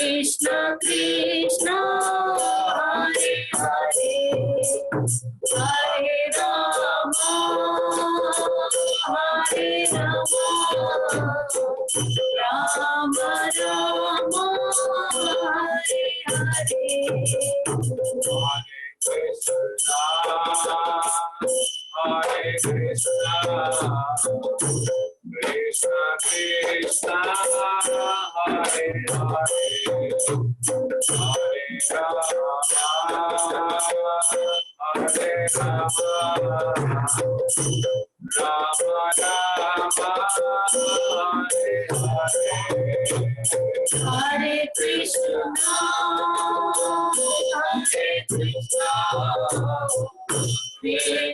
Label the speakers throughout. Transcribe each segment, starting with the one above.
Speaker 1: Krishna Krishna Hare Hare Hare Rama Hare Rama Rama Rama Hare Hare Hare Krishna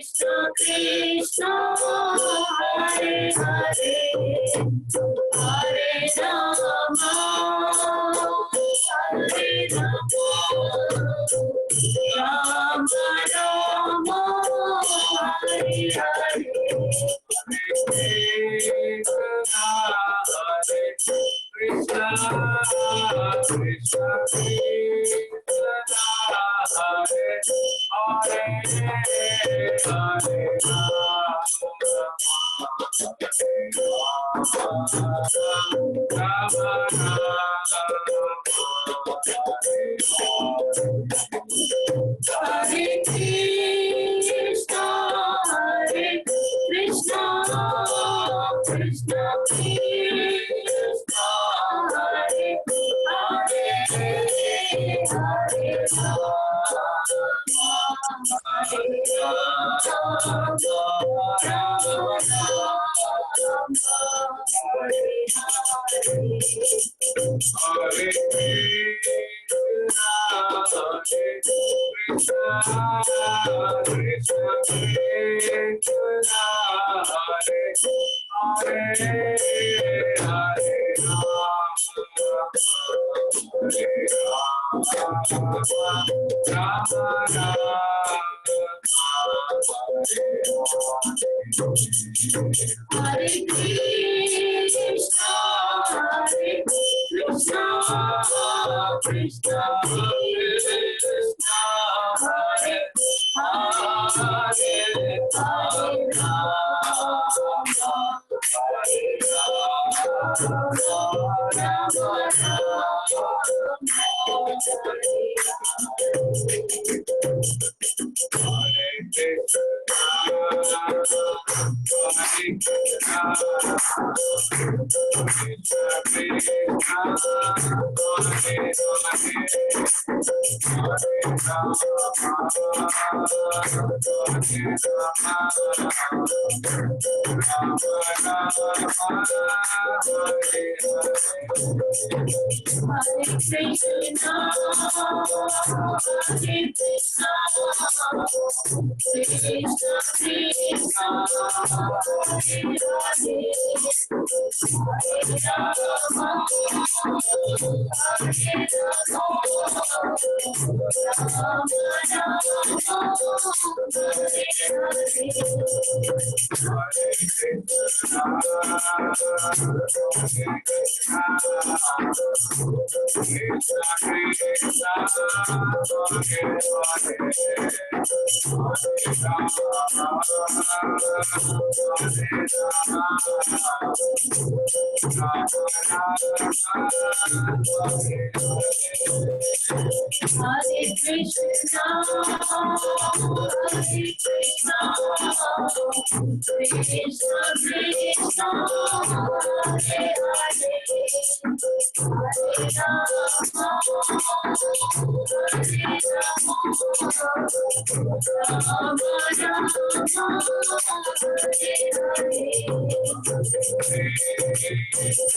Speaker 1: Krishna Krishna Hare Hare Hare Rama Hare Rama Rama Rama Hare Hare Hare Krishna Krishna Krishna Hare Hare Hare Rama Hare Rama Rama Rama Hare Hare Krishna Krishna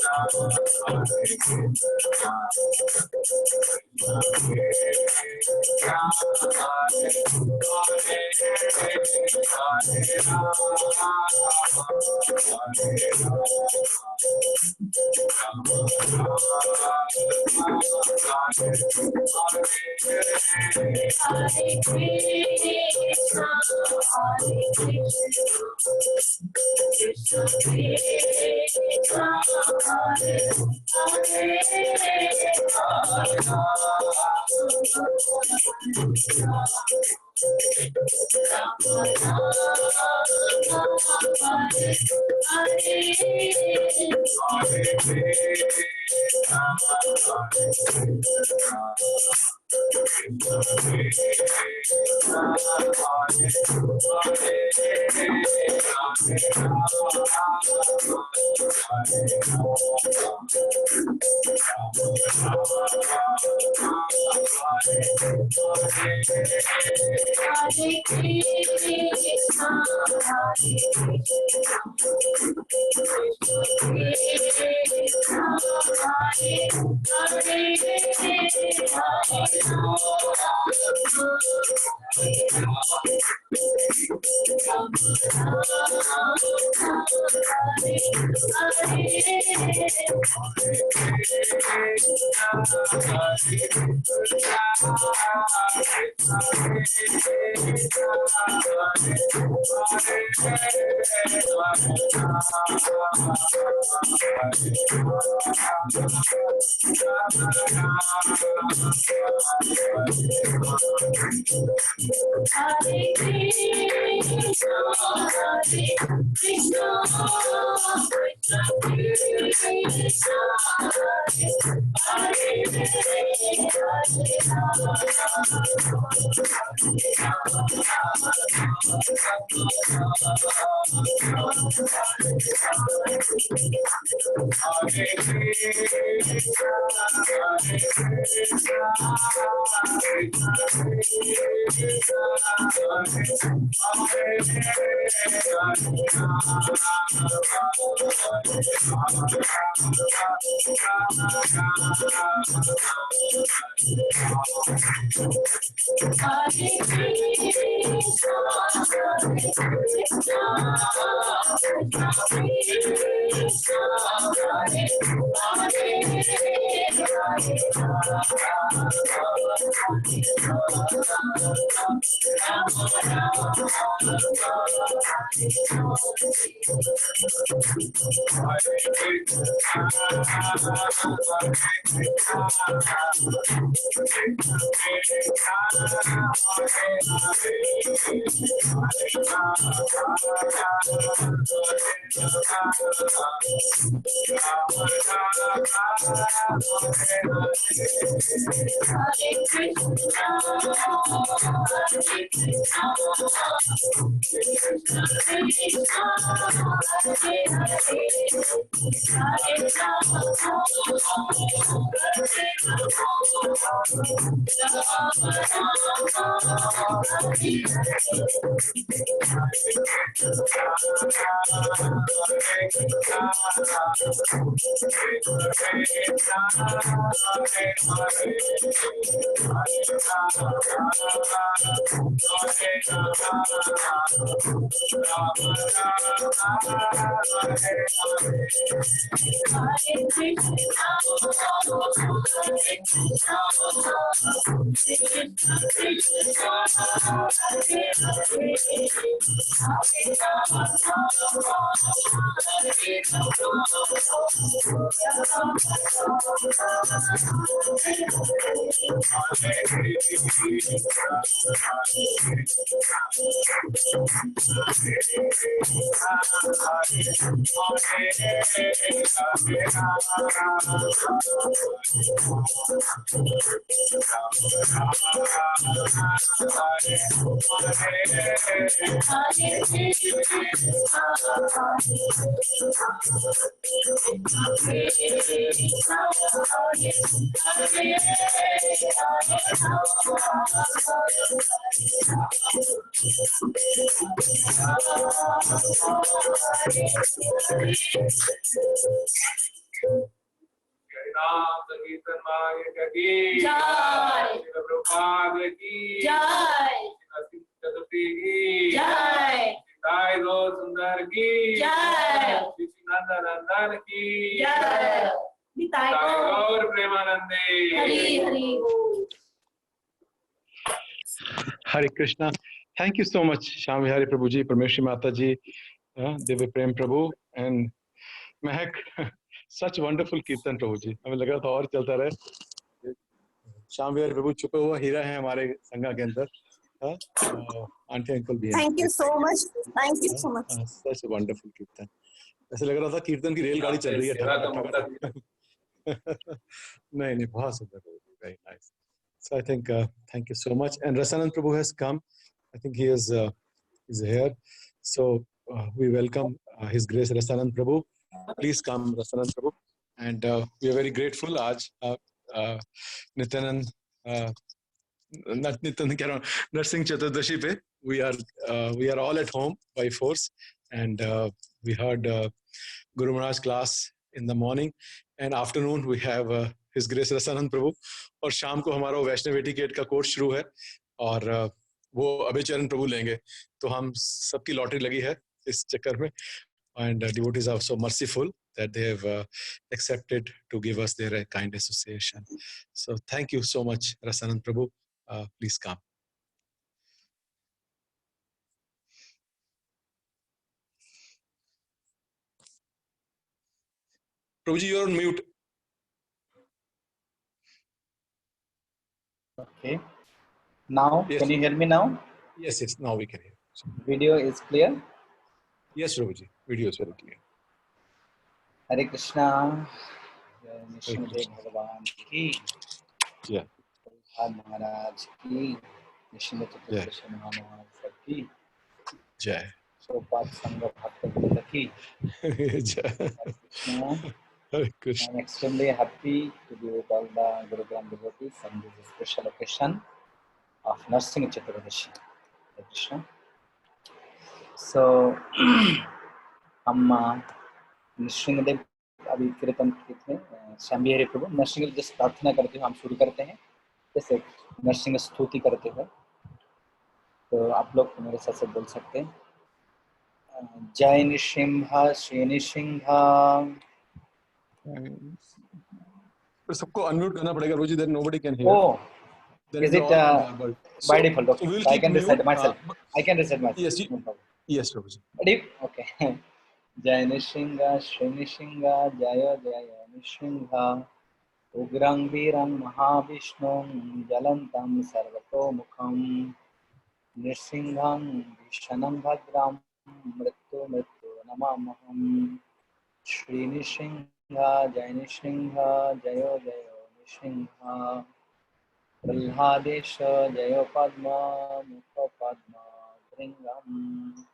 Speaker 2: Hare Krishna. Thank you so much, Shyam Vihari Prabhu ji, Parmeshwari Mata ji, Divya Prem Prabhu, and Mehak. Such wonderful Kirtan Prabhu ji. हमें लगा था और चलता रहे. श्याम विहारी प्रभु छुपे हुआ हीरा है हमारे संघा के अंदर. आंटी अंकल भी हैं.
Speaker 3: Thank you so much. Thank you so much.
Speaker 2: Such a wonderful कीर्तन. ऐसे लग रहा था कीर्तन की रेलगाड़ी चल रही है. नहीं, बहुत सुंदर. Very nice. So I think thank you so much. And Rasanand Prabhu has come. I think he is here. So we welcome His Grace Rasanand Prabhu. Please come, Rasanand Prabhu. And we are very grateful. आज Nityanand, Nityanand कह रहा हूँ, Narsingh Chaturdashi पे we are all at home by force, and we heard Guru Maharaj class in the morning, and afternoon we have His Grace Rasanand Prabhu, और शाम को हमारा वैष्णव etiquette का कोर्स शुरू है, और वो अभय चरण प्रभु लेंगे. तो हम सबकी लॉटरी लगी है इस चक्कर में, and devotees are so merciful that they have accepted to give us their kind association. So thank you so much, Rasanand Prabhu. Please come. Prabhuji, you are on mute.
Speaker 4: Okay. Now,
Speaker 2: yes.
Speaker 4: Can you hear me now?
Speaker 2: Yes, now we can hear.
Speaker 4: Video is clear?
Speaker 2: Yes, Prabhuji. Video is very clear.
Speaker 4: Hare Krishna. Nishimade Bhagavan ki.
Speaker 2: Yeah.
Speaker 4: Maharaj ki. Nishimade Chaturdashi Maharaj ki.
Speaker 2: Jai.
Speaker 4: Prabhupada Sangha Bhakta Vrinda ki.
Speaker 2: Jai.
Speaker 4: Hare Krishna.
Speaker 2: Hare Krishna.
Speaker 4: I'm extremely happy to be with all the Gurugram devotees on this special occasion of Narsingh Chaturdashi. Hare Krishna. So, हम नरसिंहदेव अभी कीर्तन थे, श्याम विहारी प्रभु नरसिंह जैसे प्रार्थना करते हुए हम शुरू करते हैं, जैसे नरसिंह स्तुति करते हुए. तो आप लोग मेरे साथ से बोल सकते हैं, जय नृसिंह श्री नृसिंह.
Speaker 2: सबको अनम्यूट करना पड़ेगा रोजी, then nobody can hear.
Speaker 4: Oh, is it by default? Okay.
Speaker 2: So we'll
Speaker 4: I can reset myself. I can reset myself.
Speaker 2: Yes,
Speaker 4: no problem.
Speaker 2: Yes, Prabhuji.
Speaker 4: Ready? Okay. जय नृसिंह श्री नृसिंह जय जय नृसिंह उग्रं वीरं महाविष्णुं ज्वलन्तं सर्वतोमुखं नृसिंहं भीषणं भद्रं मृत्यु नमाम्यहम्. श्री नृसिंह जय नृसिंह जय जय नृसिंह प्रह्लादेश जय पद्म मुख पद्म भृंगम्.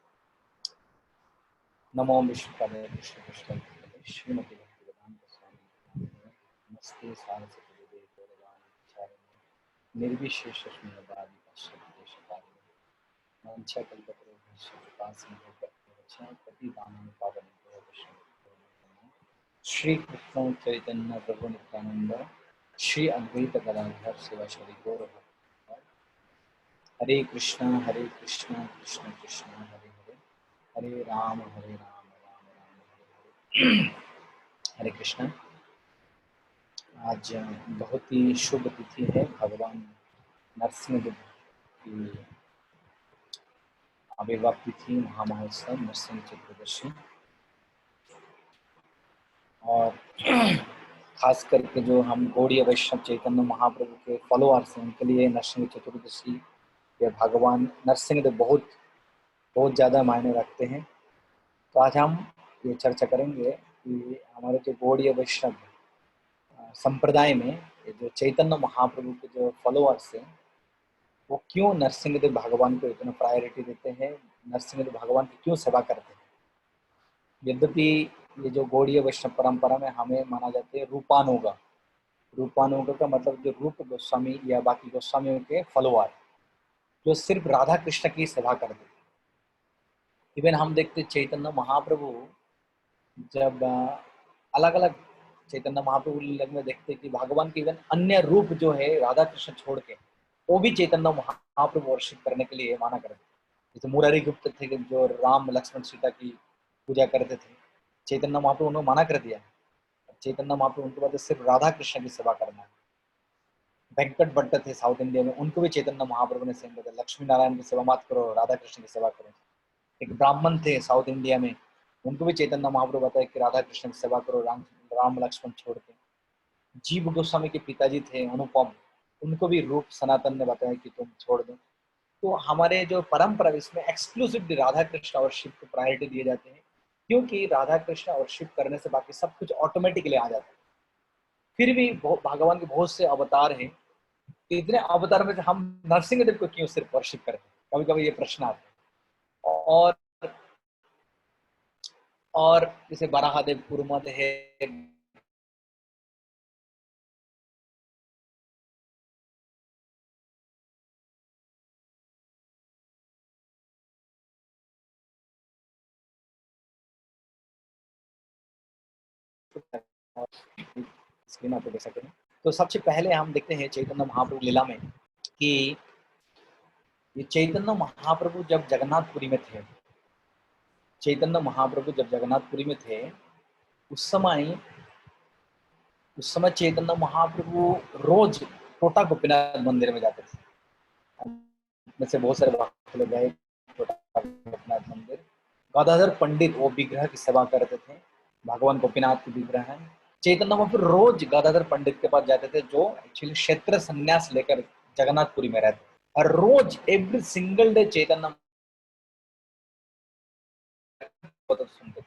Speaker 4: नमो विष्णुपदे विष्णु कृष्ण श्रीमती भक्तिवेदांत स्वामी नमस्ते सारस्वती देवी गौरवाणी निर्विशेष शून्यवादी पश्चिमदेशकारिणी मंचकल्पतरुभ्यश्च कृपासिन्धुभ्यश्च पतितानां पावनेभ्यो वैष्णवेभ्यो श्री कृष्ण चैतन्य प्रभु नित्यानंद श्री अद्वैत गदाधर शिवाचार्य गौर भक्तवृंद. हरे कृष्ण कृष्ण कृष्ण हरे हरे, हरे राम राम राम हरे हरे. हरे कृष्ण. आज बहुत ही शुभ तिथि है, भगवान नरसिंहदेव की आविर्भाव तिथि, महामहोत्सव नरसिंह चतुर्दशी. और खास करके जो हम गौड़ीय वैष्णव चैतन्य महाप्रभु के फॉलोअर्स हैं, उनके लिए नरसिंह चतुर्दशी या भगवान नरसिंहदेव बहुत ज़्यादा मायने रखते हैं. तो आज हम ये चर्चा करेंगे कि हमारे जो गौड़ीय वैष्णव संप्रदाय में ये जो चैतन्य महाप्रभु के जो फॉलोअर्स हैं, वो क्यों नरसिंहदेव भगवान को इतना प्रायोरिटी देते हैं, नरसिंहदेव भगवान की क्यों सेवा करते हैं. यद्यपि ये जो गौड़ीय वैष्णव परंपरा में हमें माना जाते हैं रूपानुग. रूपानुग का मतलब जो रूप गोस्वामी या बाकी गोस्वामियों के फॉलोअर जो सिर्फ राधा कृष्ण की सेवा करते हैं. इवन हम देखते चैतन्य महाप्रभु जब अलग अलग चैतन्य महाप्रभु लीला में देखते कि भगवान के इवन अन्य रूप जो है राधा कृष्ण छोड़ के वो भी चैतन्य महाप्रभु वर्शिप करने के लिए माना करते. जैसे मुरारी गुप्त थे जो राम लक्ष्मण सीता की पूजा करते थे, चैतन्य महाप्रभु उन्होंने मना कर दिया. चैतन्य महाप्रभु उनके बाद सिर्फ राधा कृष्ण की सेवा करना है. वेंकट भट्ट थे साउथ इंडिया में, उनको भी चैतन्य महाप्रभु ने सेम बताया, लक्ष्मी नारायण की सेवा मत करो, राधा कृष्ण की सेवा करो। एक ब्राह्मण थे साउथ इंडिया में, उनको भी चैतन्य महाप्रभु बताया कि राधा कृष्ण की सेवा करो, राम लक्ष्मण छोड़ के। जीव गोस्वामी के पिताजी थे अनुपम, उनको भी रूप सनातन ने बताया कि तुम छोड़ दो। तो हमारे जो परंपरा इसमें एक्सक्लूसिवली राधा कृष्ण और शिव को प्रायोरिटी दिए जाते हैं, क्योंकि राधा कृष्ण और शिव करने से बाकी सब कुछ ऑटोमेटिकली आ जाता है। फिर भी भगवान के बहुत से अवतार हैं, इतने अवतार में से हम नरसिंह देव को क्यों सिर्फ वर्शिप करते हैं, कभी कभी ये प्रश्न आता है। और जैसे बराहदेव कुरुमत है, स्क्रीन आप देख सकते हैं। तो सबसे पहले हम देखते हैं चैतन्य महाप्रभु लीला में कि ये चैतन्य महाप्रभु जब जगन्नाथपुरी में थे, चैतन्य महाप्रभु जब जगन्नाथपुरी में थे, उस समय चैतन्य महाप्रभु रोज कोटा गोपीनाथ मंदिर में जाते थे। में से बहुत सारे भक्त लोग गए कोटा गोपीनाथ मंदिर। गदाधर पंडित वो विग्रह की सेवा करते थे, भगवान गोपीनाथ के विग्रह हैं। चैतन्य महाप्रभु रोज गदाधर पंडित के पास जाते थे, जो एक्चुअली क्षेत्र संन्यास लेकर जगन्नाथपुरी में रहते, और रोज एवरी सिंगल डे चैतन्य सुनते थे।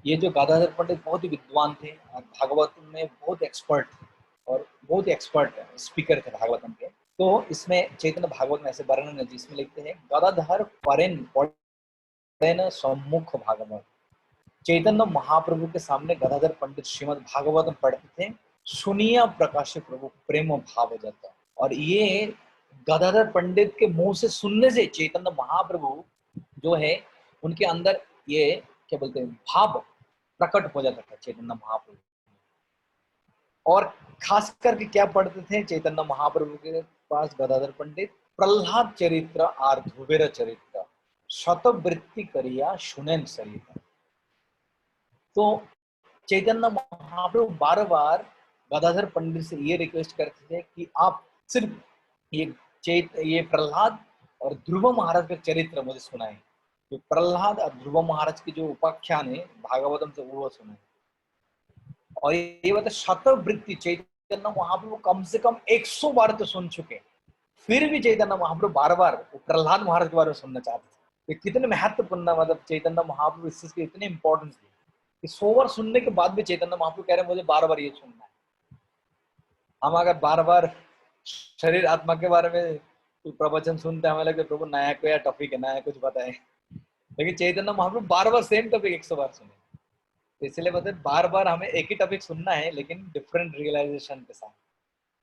Speaker 4: ये जो गदाधर पंडित बहुत ही विद्वान थे और भागवतम में बहुत एक्सपर्ट थे, और बहुत ही एक्सपर्ट स्पीकर थे भागवतम के। तो इसमें चैतन्य भागवत में ऐसे वर्णन है जिसमें लिखते हैं, गदाधर परेन सम्मुख भागवत। चैतन्य महाप्रभु के सामने गदाधर पंडित श्रीमद् भागवतम पढ़ते थे, सुनिया प्रकाश प्रभु प्रेम भाव जाता। और ये गदाधर पंडित के मुंह से सुनने से चैतन्य महाप्रभु जो है उनके अंदर ये क्या बोलते हैं भाव प्रकट हो जाता था चैतन्य महाप्रभु। और खास करके क्या पढ़ते थे चैतन्य महाप्रभु के पास गदाधर पंडित, प्रहलाद चरित्र और ध्रुवेर चरित्र शतवृत्ति करिया सुनेन सरिता। तो चैतन्य महाप्रभु बार बार गदाधर पंडित से ये रिक्वेस्ट करते थे कि आप सिर्फ ये प्रहलाद और ध्रुव महाराज के चरित्र मुझे सुनाए। तो प्रहलाद और ध्रुव महाराज की जो उपाख्यान है भागवतम से वो सुनाए। और ये बात शतवृत्ति चैतन्य महाप्रभु कम से कम 100 बार तो सुन चुके, फिर भी चैतन्य महाप्रभु बार बार प्रहलाद महाराज के बारे में सुनना चाहते थे। तो कितने महत्वपूर्ण, मतलब चैतन्य महाप्रभु इस चीज की इतनी इंपॉर्टेंस दी कि 100 बार सुनने के बाद भी चैतन्य महाप्रभु कह रहे हैं मुझे बार बार ये सुनना है। हम अगर बार बार शरीर आत्मा के बारे में प्रवचन सुनते हैं, हमें लगता है प्रभु नया कोई टॉपिक है, नया कुछ बताए, लेकिन चैतन्य महाप्रभु बार बार सेम टॉपिक 100 बार सुने। तो इसलिए बताए बार बार हमें एक ही टॉपिक सुनना है, लेकिन डिफरेंट रियलाइजेशन के साथ।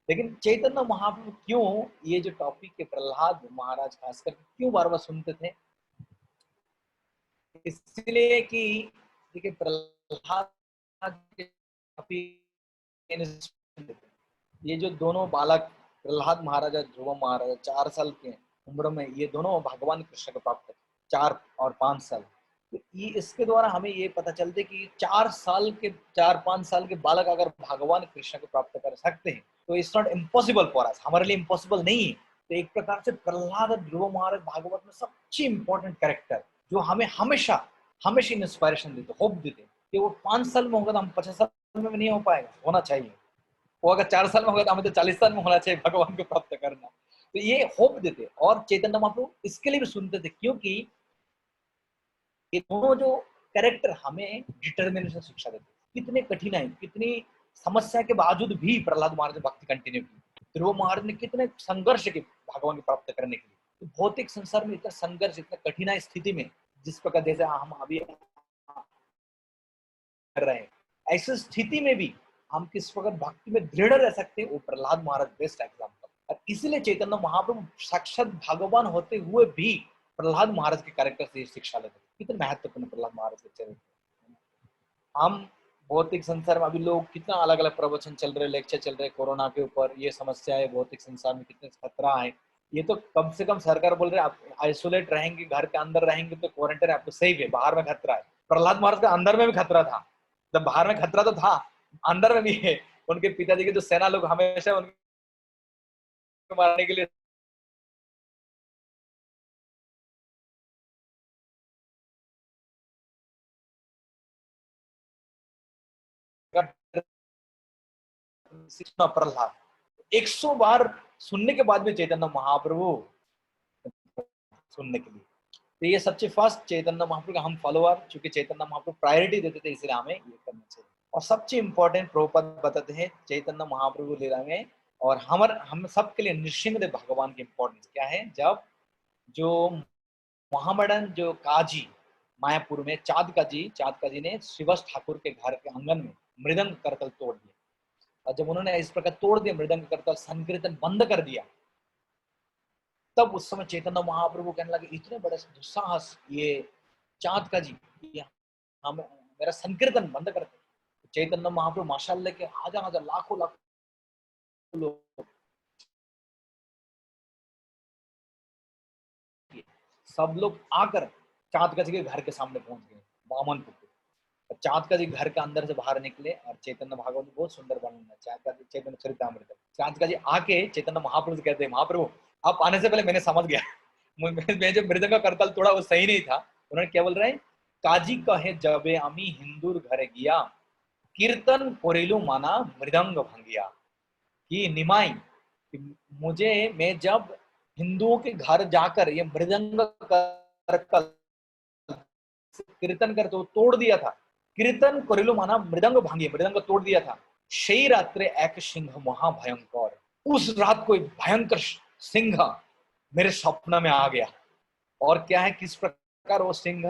Speaker 4: लेकिन चैतन्य महाप्रभु क्यों ये जो टॉपिक के प्रहलाद महाराज खासकर क्यों बार बार सुनते थे, इसलिए कि देखिए प्रहलाद ये जो दोनों बालक प्रहलाद महाराज ध्रुव महाराज 4 साल के उम्र में ये दोनों भगवान कृष्ण को प्राप्त कर, 4 और 5 साल। तो ये इसके द्वारा हमें ये पता चलते कि 4-5 साल के बालक अगर भगवान कृष्ण को प्राप्त कर सकते हैं तो it's not impossible for us, हमारे लिए इम्पॉसिबल नहीं है। तो एक प्रकार से प्रहलाद और ध्रुव महाराज भागवत में सबसे इंपॉर्टेंट कैरेक्टर जो हमें हमेशा इंस्पायरेशन देते, होप देते कि वो 5 साल में होगा तो हम 50 साल में नहीं हो पाएगा, होना चाहिए। वो अगर 4 साल में होगा तो हमें तो 40 साल में होना चाहिए भगवान को प्राप्त करना। तो ये होप देते। और चैतन्य महाप्रभु इसके लिए भी सुनते थे क्योंकि ये दोनों जो कैरेक्टर हमें डिटर्मिनेशन शिक्षा देते, कितने कठिनाई कितनी समस्या के बावजूद भी प्रहलाद महाराज ने भक्ति कंटिन्यू की। ध्रुव महाराज ने कितने संघर्ष किए भगवान को प्राप्त करने के लिए। तो भौतिक संसार में इतना संघर्ष, इतना कठिनाई स्थिति में जिस प्रकार जैसे हम अभी कर रहे हैं, ऐसी स्थिति में भी हम किस प्रकार भक्ति में दृढ़ रह सकते हैं, वो प्रहलाद महाराज बेस्ट एग्जाम्पल। और इसीलिए चैतन्य महाप्रभु साक्षात भगवान होते हुए भी प्रहलाद महाराज के कैरेक्टर से शिक्षा लेते। कितने महत्वपूर्ण प्रहलाद महाराज के चरित्र। हम भौतिक संसार में अभी लोग कितना अलग अलग प्रवचन चल रहे, लेक्चर चल रहे कोरोना के ऊपर, ये समस्या है भौतिक संसार में कितने खतरा है। ये तो कम से कम सरकार बोल रहे आप आइसोलेट रहेंगे, घर के अंदर रहेंगे तो क्वारंटाइन आपको सेफ है, बाहर में खतरा है। प्रहलाद महाराज का अंदर में भी खतरा था, जब बाहर में खतरा तो था, अंदर में भी है। उनके पिताजी के जो सेना लोग हमेशा उनके मारने के लिए प्रहलाद 100 बार सुनने के बाद भी चैतन्य महाप्रभु सुनने के लिए। तो ये सबसे फर्स्ट चैतन्य महाप्रभु का हम फॉलोअर, चूंकि चैतन्य महाप्रभु प्रायोरिटी देते थे इसलिए हमें ये करना चाहिए। और सबसे इंपॉर्टेंट प्रभुपाद बताते हैं चैतन्य महाप्रभु लीला में, और हम सब के लिए नृसिंहदेव भगवान की इंपॉर्टेंस क्या है। जब जो मोहम्मदन जो काजी मायापुर में चाँद काजी ने श्रीवत्स ठाकुर के घर के आंगन में मृदंग करतल तोड़ दिया, और जब उन्होंने इस प्रकार तोड़ दिया मृदंग करतल, संकीर्तन बंद कर दिया, तब उस समय चैतन्य महाप्रभु कहने लगे इतने बड़े दुस्साहस ये चाँद काजी, ये हम मेरा संकीर्तन बंद करते। चैतन्य महाप्रभु माशाअल्लाह के हजार लाखों लोग सब लोग आकर चाँद काजी के घर के सामने पहुंच गए बामनपुर के। चाँद काजी घर के अंदर से बाहर निकले और चैतन्य भागवत बहुत सुंदर वर्णन है चैतन्य चरितामृत। चाँद काजी आके चैतन्य महाप्रभु से कहते हैं महाप्रभु आप आने से पहले मैंने समझ गया मैं जो मृदंग का करताल तोड़ा वो सही नहीं था। उन्होंने क्या बोल रहे हैं, काजी कहे जबे अमी हिंदूर घरे गया कीर्तन कोरेलू माना मृदंग भंगिया, कि निमाई मुझे मैं जब हिंदुओं के घर जाकर ये मृदंग करतल कीर्तन करते तोड़ दिया था, कीर्तन कोरेलू माना मृदंग भंगिया, मृदंग तोड़ दिया था। शेई रात्रे एक सिंह महाभयंकर, उस रात को भयंकर सिंह मेरे स्वप्न में आ गया। और क्या है, किस प्रकार वो सिंह,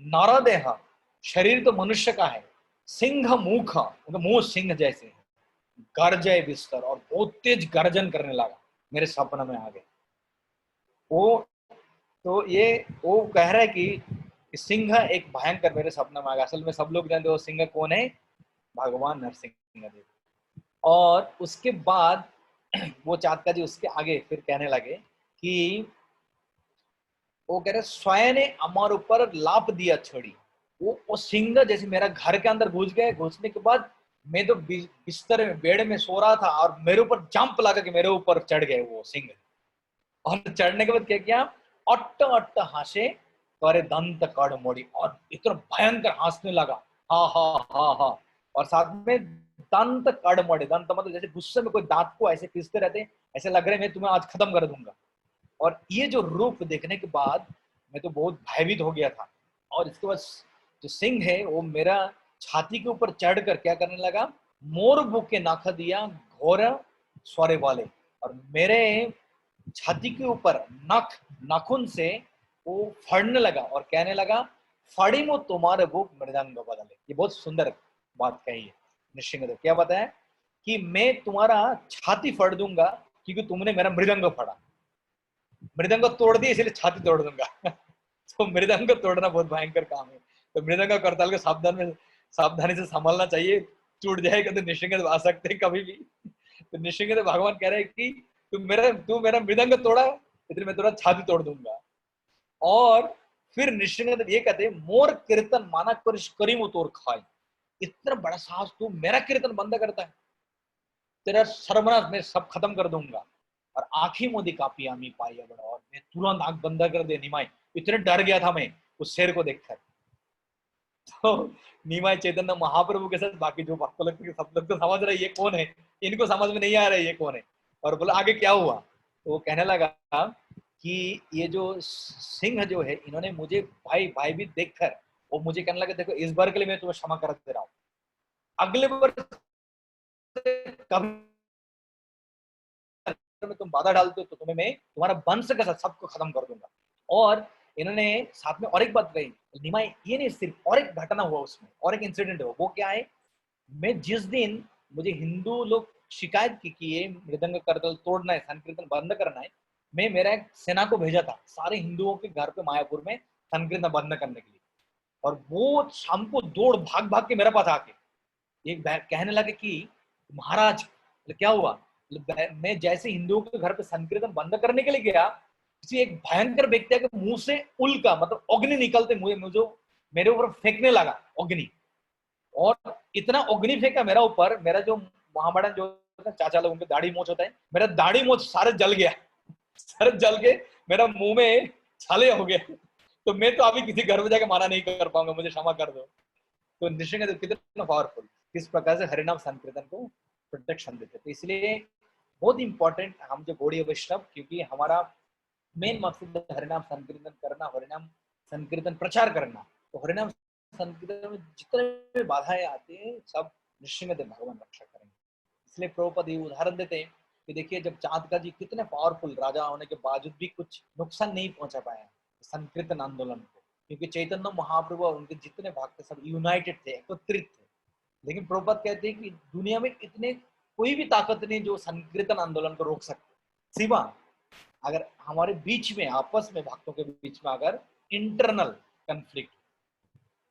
Speaker 4: नरदेह शरीर तो मनुष्य का है, सिंह मुख मुंह सिंह जैसे है, गर्जय विस्तर और बहुत तेज गर्जन करने लगा, मेरे सपने में आ गए। वो तो ये वो कह रहा है कि सिंह एक भयंकर मेरे सपने में आ गया। असल में सब लोग जानते वो सिंह कौन है, भगवान नरसिंह देव। और उसके बाद वो चाँद काजी उसके आगे फिर कहने लगे कि वो कह रहे स्वयं ने हमारे ऊपर लाप दिया छड़ी, वो सिंह जैसे मेरा घर के अंदर घुस गए। घुसने के बाद मैं तो बिस्तर में बेड में सो रहा था और मेरे ऊपर जंप लगा के मेरे ऊपर चढ़ गए वो सिंह। और चढ़ने के बाद क्या किया, अट्ट अट्ट हंसे करे दंत कड़ मोड़ी, और इतना भयंकर हंसने लगा, हा हा हा हा। और साथ में दंत कड़ मोड़े, दंत मतलब जैसे गुस्से में कोई दांत को ऐसे पीसते रहते, ऐसे लग रहे मैं तुम्हें आज खत्म कर दूंगा। और ये जो रूप देखने के बाद मैं तो बहुत भयभीत हो गया था। और इसके बाद जो सिंह है वो मेरा छाती के ऊपर चढ़कर क्या करने लगा, मोर बुके नाख दिया घोर स्वरे वाले, और मेरे छाती के ऊपर नाखून से वो फड़ने लगा और कहने लगा फड़ी मो तुम्हारे बुक मृदंग बदले। ये बहुत सुंदर बात कही है नृसिंहदेव। क्या बताया कि मैं तुम्हारा छाती फड़ दूंगा क्योंकि तुमने मेरा मृदंग फड़ा, मृदंग तोड़ दिया इसलिए छाती तोड़ दूंगा। तो मृदंग तोड़ना बहुत भयंकर काम है। तो मृदंग करताल को सावधानी से संभालना चाहिए, टूट जाएगा तो नृसिंहदेव आ सकते हैं कभी भी। तो नृसिंहदेव भगवान कह रहे हैं कि तू मेरा मृदंग तोड़ा इसलिए मैं तेरा छाती तोड़ दूंगा। और फिर नृसिंहदेव ये कहते हैं मोर कीर्तन माना करीम तोड़ खाई, इतना बड़ा साहस, तू मेरा कीर्तन बंद करता है, तेरा सर्वनाश मैं सब खत्म कर दूंगा। और आंखी मोदी कापी आमी पाई बड़ा, और मैं तुरंत आंख बंद कर दे निमाई, इतने डर गया था मैं उस शेर को देखकर। तो निमाई चैतन्य महाप्रभु के साथ बाकी जो भक्त लोग सब लोग तो समझ रहे ये कौन है, इनको समझ में नहीं आ रहा है ये कौन है। और बोला आगे क्या हुआ, तो वो कहने लगा कि ये जो सिंह जो है इन्होंने मुझे भाई भी देखकर वो मुझे कहने लगा देखो इस बार के लिए मैं तुम्हें क्षमा कर दे रहा हूँ, अगले बार कभी में तुम बाधा डालते हो तो तुम्हें मैं तुम्हारा वंश के साथ सबको खत्म कर दूंगा। और इन्होंने साथ में और एक बात कही, निमाई ये नहीं सिर्फ और एक घटना हुआ उसमें, और एक इंसिडेंट हुआ। वो क्या है, मैं जिस दिन मुझे हिंदू लोग शिकायत की कि ये मृदंग करतल तोड़ना है, संकीर्तन बंद करना है, मैं मेरा एक सेना को भेजा था सारे हिंदुओं के घर पे मायापुर में संकीर्तन बंद करने के लिए। और वो शाम को दौड़ भाग के मेरे पास आके ये कहने लगे कि महाराज क्या हुआ। मैं जैसे हिंदुओं के घर पे संकीर्तन बंद करने के लिए गया, किसी एक भयंकर व्यक्ति के मुंह से उल्का मतलब अग्नि निकलते मुझे मेरे ऊपर फेंकने लगा अग्नि, और इतना अग्नि फेंका मेरा ऊपर, मेरा जो महामंडन जो होता है, चाचा लोग उनके दाढ़ी मोछ होता है, मेरा दाढ़ी मोछ सारे जल गया, सारे जल के मेरा मुंह में छाले हो गए, तो मैं तो अभी किसी घर में जाके माना नहीं कर पाऊंगा, मुझे क्षमा कर दो। तो नृसिंहदेव कितना पावरफुल, किस प्रकार से हरिनाम संकीर्तन को प्रोटेक्शन देते। तो इसलिए बहुत इंपॉर्टेंट हम जो गौड़ीय वैष्णव, क्योंकि हमारा मेन मकसद है हरिनाम संकीर्तन करना, हरिनाम संकीर्तन प्रचार करना। तो हरिनाम संकीर्तन में जितने भी बाधाएं आती हैं सब नृसिंहदेव भगवान रक्षा करेंगे। इसलिए प्रभुपाद ये उदाहरण देते हैं कि देखिए जब चाँदका जी कितने पावरफुल राजा होने के बावजूद भी कुछ नुकसान नहीं पहुंचा पाया संकीर्तन आंदोलन को, क्योंकि चैतन्य महाप्रभु और उनके जितने भक्त सब यूनाइटेड थे, एकत्रित थे। लेकिन प्रभुपाद कहते हैं कि दुनिया में इतने कोई भी ताकत नहीं जो संकीर्तन आंदोलन को रोक सकते, सिवा अगर हमारे बीच में आपस में भक्तों के बीच में अगर इंटरनल कंफ्लिक्ट,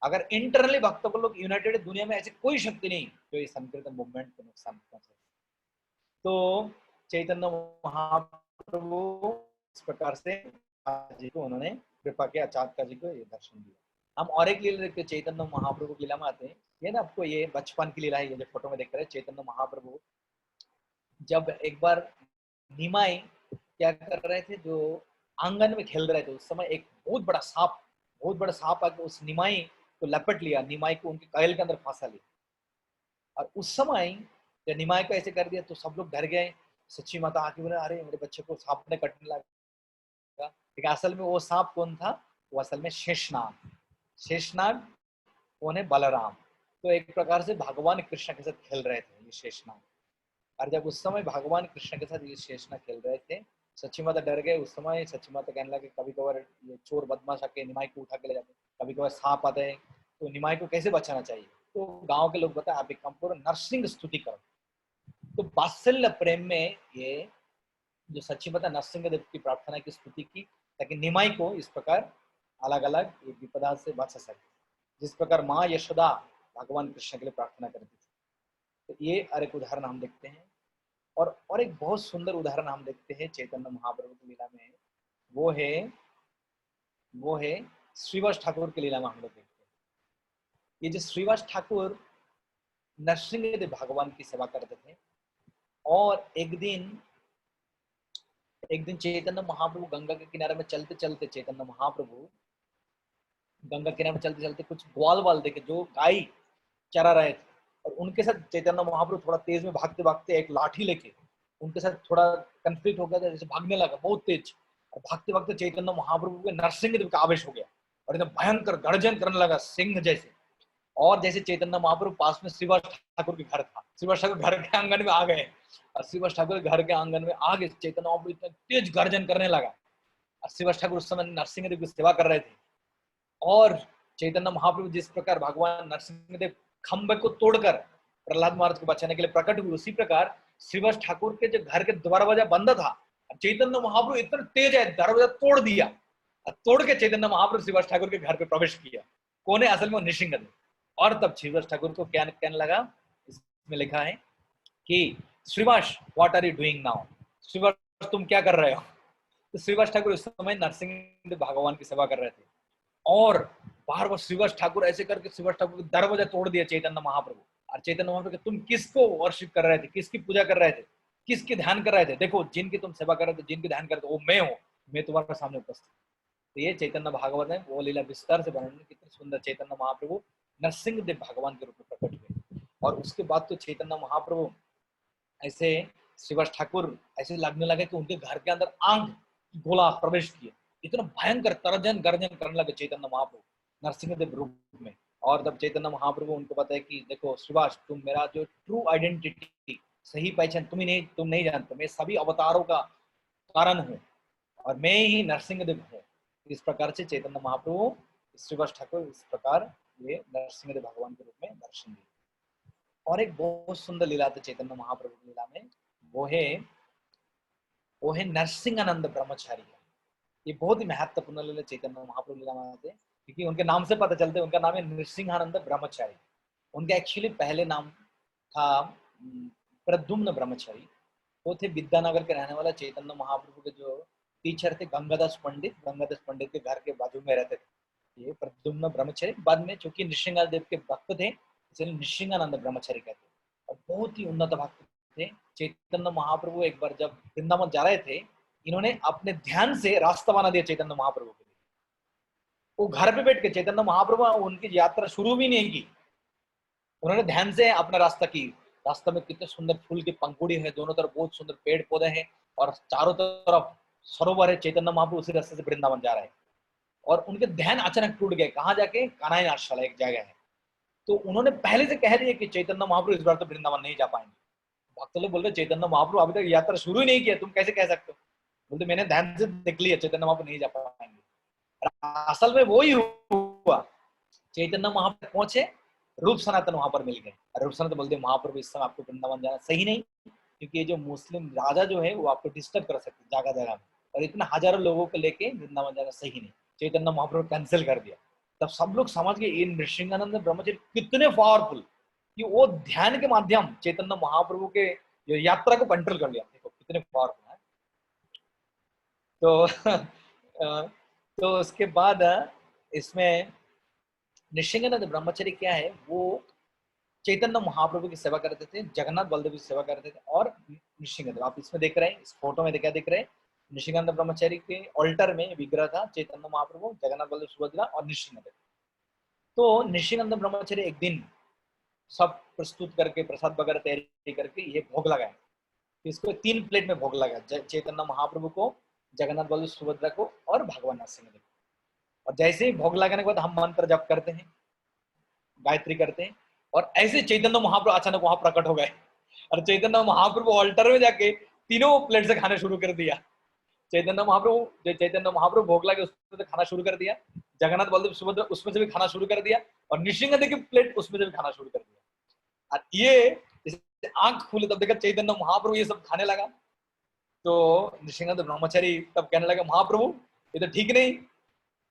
Speaker 4: अगर इंटरनली भक्तों को लोग यूनाइटेड है, दुनिया में ऐसी कोई शक्ति नहीं जो ये संकीर्तन मूवमेंट को नुकसान पहुंचे। तो चैतन्य महाप्रभु इस प्रकार से जी को उन्होंने कृपा किया, चाँदका जी को ये दर्शन दिया। हम और एक लीला देखते चैतन्य महाप्रभु की लीला में आते हैं, ये ना आपको ये बचपन की लीला है, ये जो फोटो में देख रहे हैं चैतन्य महाप्रभु जब एक बार निमाई क्या कर रहे थे, जो आंगन में खेल रहे थे, उस समय एक बहुत बड़ा सांप आके उस निमाई को लपट लिया, निमाई को उनके कैल के अंदर फंसा लिया। और उस समय जब निमाई को ऐसे कर दिया तो सब लोग डर गए, सच्ची माता आके बोले अरे मेरे बच्चे को सांप ने काटने लगा। लेकिन असल में वो सांप कौन था, वो असल में शेषनाग कौन है, बलराम। तो एक प्रकार से भगवान कृष्ण के साथ खेल रहे थे ये शेषनाग। और जब उस समय भगवान कृष्ण के साथ ये शेषनाग खेल रहे थे, सच्ची माता डर गए। उस समय सच्ची माता कहने लगे कभी कभार ये चोर बदमाश आके निमाई को उठा के ले जाते, कभी कभार सांप आते हैं, तो निमाई को कैसे बचाना चाहिए। तो गांव के लोग बताए आप एक काम करो, नरसिंह स्तुति करो। तो वात्सल्य प्रेम में ये जो सच्ची माता नरसिंह देव की प्रार्थना की स्तुति की, ताकि निमाई को इस प्रकार अलग अलग विपदा से बचा सके, जिस प्रकार माँ यशोदा भगवान कृष्ण के लिए प्रार्थना करती थी। तो ये और एक उदाहरण हम देखते हैं। और एक बहुत सुंदर उदाहरण हम देखते हैं चैतन्य महाप्रभु की लीला में, वो है श्रीवास ठाकुर की लीला में हम लोग देखते हैं। ये जो श्रीवास ठाकुर नरसिंहदेव भगवान की सेवा करते थे, और एक दिन चैतन्य महाप्रभु गंगा के किनारे में चलते चलते, चैतन्य महाप्रभु गंगा किनारे में चलते चलते कुछ ग्वाल वाल देखे जो गाय चरा रहे थे, और उनके साथ चैतन्य महाप्रभु थोड़ा तेज में भागते भागते एक लाठी लेके उनके साथ थोड़ा कंफ्लिक्ट हो गया था, जैसे भागने लगा बहुत तेज, और भागते भागते चैतन्य महाप्रभु के नरसिंहदेव का आवेश हो गया और एकदम भयंकर गर्जन करने लगा सिंह जैसे। और जैसे चैतन्य महाप्रभु पास में श्रीवास ठाकुर के घर था, श्रीवास ठाकुर घर के आंगन में आ गए, और श्रीवास ठाकुर घर के आंगन में आगे चैतन्य महाप्रभु इतना तेज गर्जन करने लगा। और श्रीवास ठाकुर उस समय नरसिंहदेव की सेवा कर रहे थे, और चैतन्य महाप्रभु जिस प्रकार भगवान नरसिंहदेव खंबे को तोड़कर प्रहलाद महाराज को बचाने के लिए प्रकट हुए, उसी प्रकार श्रीवास ठाकुर के जो घर के दरवाजा बंद था, चैतन्य महाप्रभु इतना तेज है दरवाजा तोड़ दिया, तोड़ के चैतन्य महाप्रभु श्रीवास ठाकुर के घर पे प्रवेश किया। कौन है, असल में नृसिंहदेव। और तब श्रीवास ठाकुर को क्या कहने लगा, इसमें लिखा है कि Shrivas what are you doing now, Shrivas तुम क्या कर रहे हो। तो श्रीवास ठाकुर उस समय नरसिंहदेव भगवान की सेवा कर रहे थे, और बार बार श्रीवास ठाकुर ऐसे करके श्रीवास ठाकुर दरवाजा तोड़ दिया चैतन्य महाप्रभु। और चैतन्य महाप्रभु तुम किसको वर्शिप कर रहे थे, किसकी पूजा कर रहे थे, किसकी ध्यान कर रहे थे, देखो जिनकी तुम सेवा कर रहे थे, जिनकी ध्यान कर रहे थे, वो मैं हूँ, मैं तुम्हारे सामने उपस्थित। तो ये चैतन्य भागवत में वो लीला विस्तार से वर्णन, कितनी सुंदर चैतन्य महाप्रभु नरसिंहदेव भगवान के रूप में प्रकट हुए। और उसके बाद तो चैतन्य महाप्रभु ऐसे श्रीवास ठाकुर ऐसे लगने लगे कि उनके घर के अंदर आग गोला प्रवेश किए, इतना भयंकर तरजन गर्जन करने लगे चैतन्य महाप्रभु नरसिंहदेव रूप में। और तब चैतन्य महाप्रभु उनको बताया कि देखो श्रीवास, तुम मेरा जो ट्रू आइडेंटिटी, सही पहचान तुम नहीं जानते, मैं सभी अवतारों का कारण हूँ और मैं ही नरसिंहदेव हूँ। इस प्रकार से चैतन्य महाप्रभु श्रीवास ठाकुर इस प्रकार ये नरसिंहदेव भगवान के रूप में दर्शन दिए। और एक बहुत सुंदर लीला था चैतन्य महाप्रभु की लीला में, वो है नरसिंहानंद ब्रह्मचारी। ये बहुत ही महत्वपूर्ण लीला चैतन्य महाप्रभु लीला में आते हैं, क्योंकि उनके नाम से पता चलता है उनका नाम है नरसिंहानंद ब्रह्मचारी। उनका एक्चुअली पहले नाम था प्रद्युम्न ब्रह्मचारी। वो थे विद्यानगर के रहने वाला, चैतन्य महाप्रभु के जो टीचर थे गंगादास पंडित के घर के बाजू में रहते थे ये प्रद्युम्न ब्रह्मचारी। बाद में चूंकि नृसिंहदेव के भक्त थे इसलिए नृसिंहानंद ब्रह्मचारी कहते हैं। और बहुत ही उन्नत भक्त थे, चैतन्य महाप्रभु एक बार जब वृंदावन जा रहे थे, इन्होंने अपने ध्यान से रास्ता बना दिया चैतन्य महाप्रभु के लिए। वो घर पे बैठ के चैतन्य महाप्रभु उनकी यात्रा शुरू भी नहीं की, उन्होंने ध्यान से अपना रास्ता की। रास्ता में कितने सुंदर फूल की पंखुड़ी है, दोनों तरफ बहुत सुंदर पेड़ पौधे हैं और चारों तरफ सरोवर है। चैतन्य महाप्रभु उसी रास्ते से वृंदावन जा रहे हैं और उनके ध्यान अचानक टूट गए। कहाँ जाके? कान्हाई नाथशाला एक जगह है। तो उन्होंने पहले से कह दिया कि चैतन्य महाप्रभु इस बार तो वृंदावन नहीं जा पाएंगे। भक्त लोग बोल रहे चैतन्य महाप्रभु अभी तक यात्रा शुरू ही नहीं किया, तुम कैसे कह सकते हो? बोलते मैंने ध्यान से देख लिया चैतन्य महाप्रभु नहीं जा पाएंगे। असल में वो ही हुआ, चैतन्य महाप्रभु पहुंचे, रूप सनातन वहां पर मिल गए। रूप सनातन बोलते महाप्रभु इस समय आपको वृंदावन जाना सही नहीं, क्योंकि ये जो मुस्लिम राजा जो है वो आपको डिस्टर्ब कर सकते जगह जगह में, और इतना हजारों लोगों को लेके वृंदावन जाना सही नहीं। चैतन्य महाप्रभु कैंसिल कर दिया। तब सब लोग समझ गए इन नृसिंहानंद ब्रह्मचारी कितने पावरफुल कि वो ध्यान के माध्यम चैतन्य महाप्रभु के जो यात्रा को कंट्रोल कर लिया। देखो कितने पावरफुल है। तो उसके बाद इसमें नृसिंहानंद ब्रह्मचारी क्या है, वो चैतन्य महाप्रभु की सेवा करते थे, जगन्नाथ बलदेव की सेवा करते थे। और नृसिंहानंद आप इसमें देख रहे हैं, इस फोटो में क्या दिख रहे हैं? नृसिंहानंद ब्रह्मचारी के ऑल्टर में विग्रह था चैतन्य महाप्रभु, जगन्नाथ बलदेव सुभद्रा और नृसिंहानंद। तो नृसिंहानंद ब्रह्मचारी एक दिन सब प्रस्तुत करके प्रसाद वगैरह तैयारी करके ये भोग लगाए। इसको 3 प्लेट में भोग लगा, चैतन्य महाप्रभु को, जगन्नाथ बलदेव सुभद्रा को और भगवान नरसिंह देव। और जैसे ही भोग लगाने के बाद हम मंत्र जप करते हैं, गायत्री करते हैं, और ऐसे चैतन्य महाप्रभु अचानक वहां प्रकट हो गए और चैतन्य महाप्रभु ऑल्टर में जाके तीनों प्लेट से खाना शुरू कर दिया। चैतन्य महाप्रभु भोग लगे उसमें से खाना शुरू कर दिया, जगन्नाथ बलदेव सुभद्रा उसमें से भी खाना शुरू कर दिया, और नृसिंहदेव की प्लेट उसमें से भी खाना शुरू कर दिया। और ये आंख खुले तब देखा चैतन्य महाप्रभु ये सब खाने लगा। तो नृसिंहदेव ब्रह्मचारी तब कहने लगा महाप्रभु ये तो ठीक नहीं,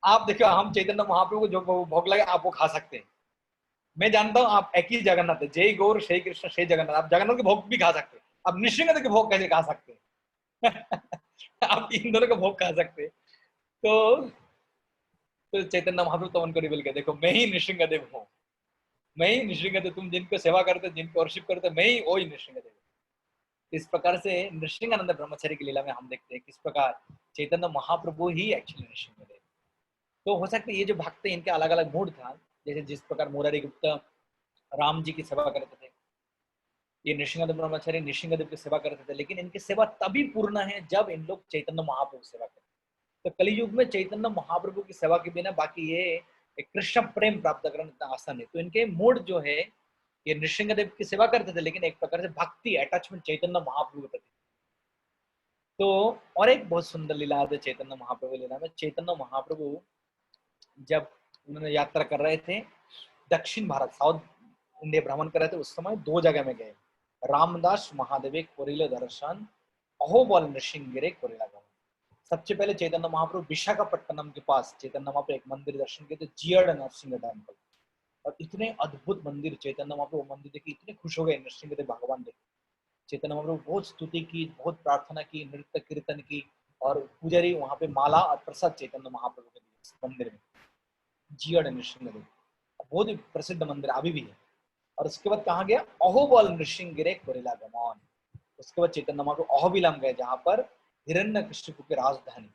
Speaker 4: आप देखो हम चैतन्य महाप्रभु को जो भोग लगे आप वो खा सकते हैं। मैं जानता हूँ आप एक ही जगन्नाथ है, जय गौर जय कृष्ण जय जगन्नाथ, आप जगन्नाथ के भोग भी खा सकते हैं, आप नृसिंहदेव के भोग कैसे खा सकते हैं? आप इन दोनों का भोग खा सकते हैं। तो चैतन्य महाप्रभु तो उनको रिवील किया, देखो मैं ही नृसिंहदेव हूँ, मैं ही नृसिंहदेव, तुम जिनको सेवा करते जिनको वर्शिप करते मैं ही वही नृसिंहदेव। इस प्रकार से नृसिंहानंद ब्रह्मचारी की लीला में हम देखते हैं किस प्रकार चैतन्य महाप्रभु ही एक्चुअली नृसिंहदेव। तो हो सकता है ये जो भक्त है इनके अलग अलग मूड था, जैसे जिस प्रकार मुरारी गुप्ता राम जी की सेवा करते थे, ये नृसिंहानंद ब्रह्मचारी नृसिंहदेव की सेवा करते थे, लेकिन इनकी सेवा तभी पूर्ण है जब इन लोग चैतन्य महाप्रभु की सेवा करते। तो कलियुग में चैतन्य महाप्रभु की सेवा के बिना बाकी ये कृष्ण प्रेम प्राप्त करना इतना आसान है। तो इनके मूड जो है ये नृसिंहदेव की सेवा करते थे, लेकिन एक प्रकार से भक्ति अटैचमेंट चैतन्य महाप्रभु के प्रति। तो और एक बहुत सुंदर लीला है चैतन्य महाप्रभु लीला में। चैतन्य महाप्रभु जब उन्होंने यात्रा कर रहे थे दक्षिण भारत साउथ इंडिया भ्रमण कर रहे थे, उस समय 2 जगह में गए, रामदास महादेव कोरिले दर्शन, अहोबल नृसिंहगिरी कोरिला गमन। सबसे पहले चैतन्य महाप्रभु विशाखापट्टनम के पास चैतन्य महाप्रभु एक मंदिर दर्शन किए थे, जियड़ नरसिंह टेम्पल, और इतने अद्भुत मंदिर चैतन्य महाप्रभु मंदिर देखे इतने खुश हो गए नरसिंहदेव भगवान देखे। चैतन्य महाप्रभु बहुत स्तुति की, बहुत प्रार्थना की, नृत्य कीर्तन की, और पुजारी वहां पे माला और प्रसाद चैतन्य महाप्रभु के दिए मंदिर में, जियड़ नृसिंहदेव बहुत ही प्रसिद्ध मंदिर अभी भी है। और उसके बाद कहाँ गया? अहोबल नृसिंहगिरी कोरिला गमन। उसके बाद चैतन्य महाप्रभु अहोबिलम गए, जहाँ पर हिरण्यकशिपु की राजधानी,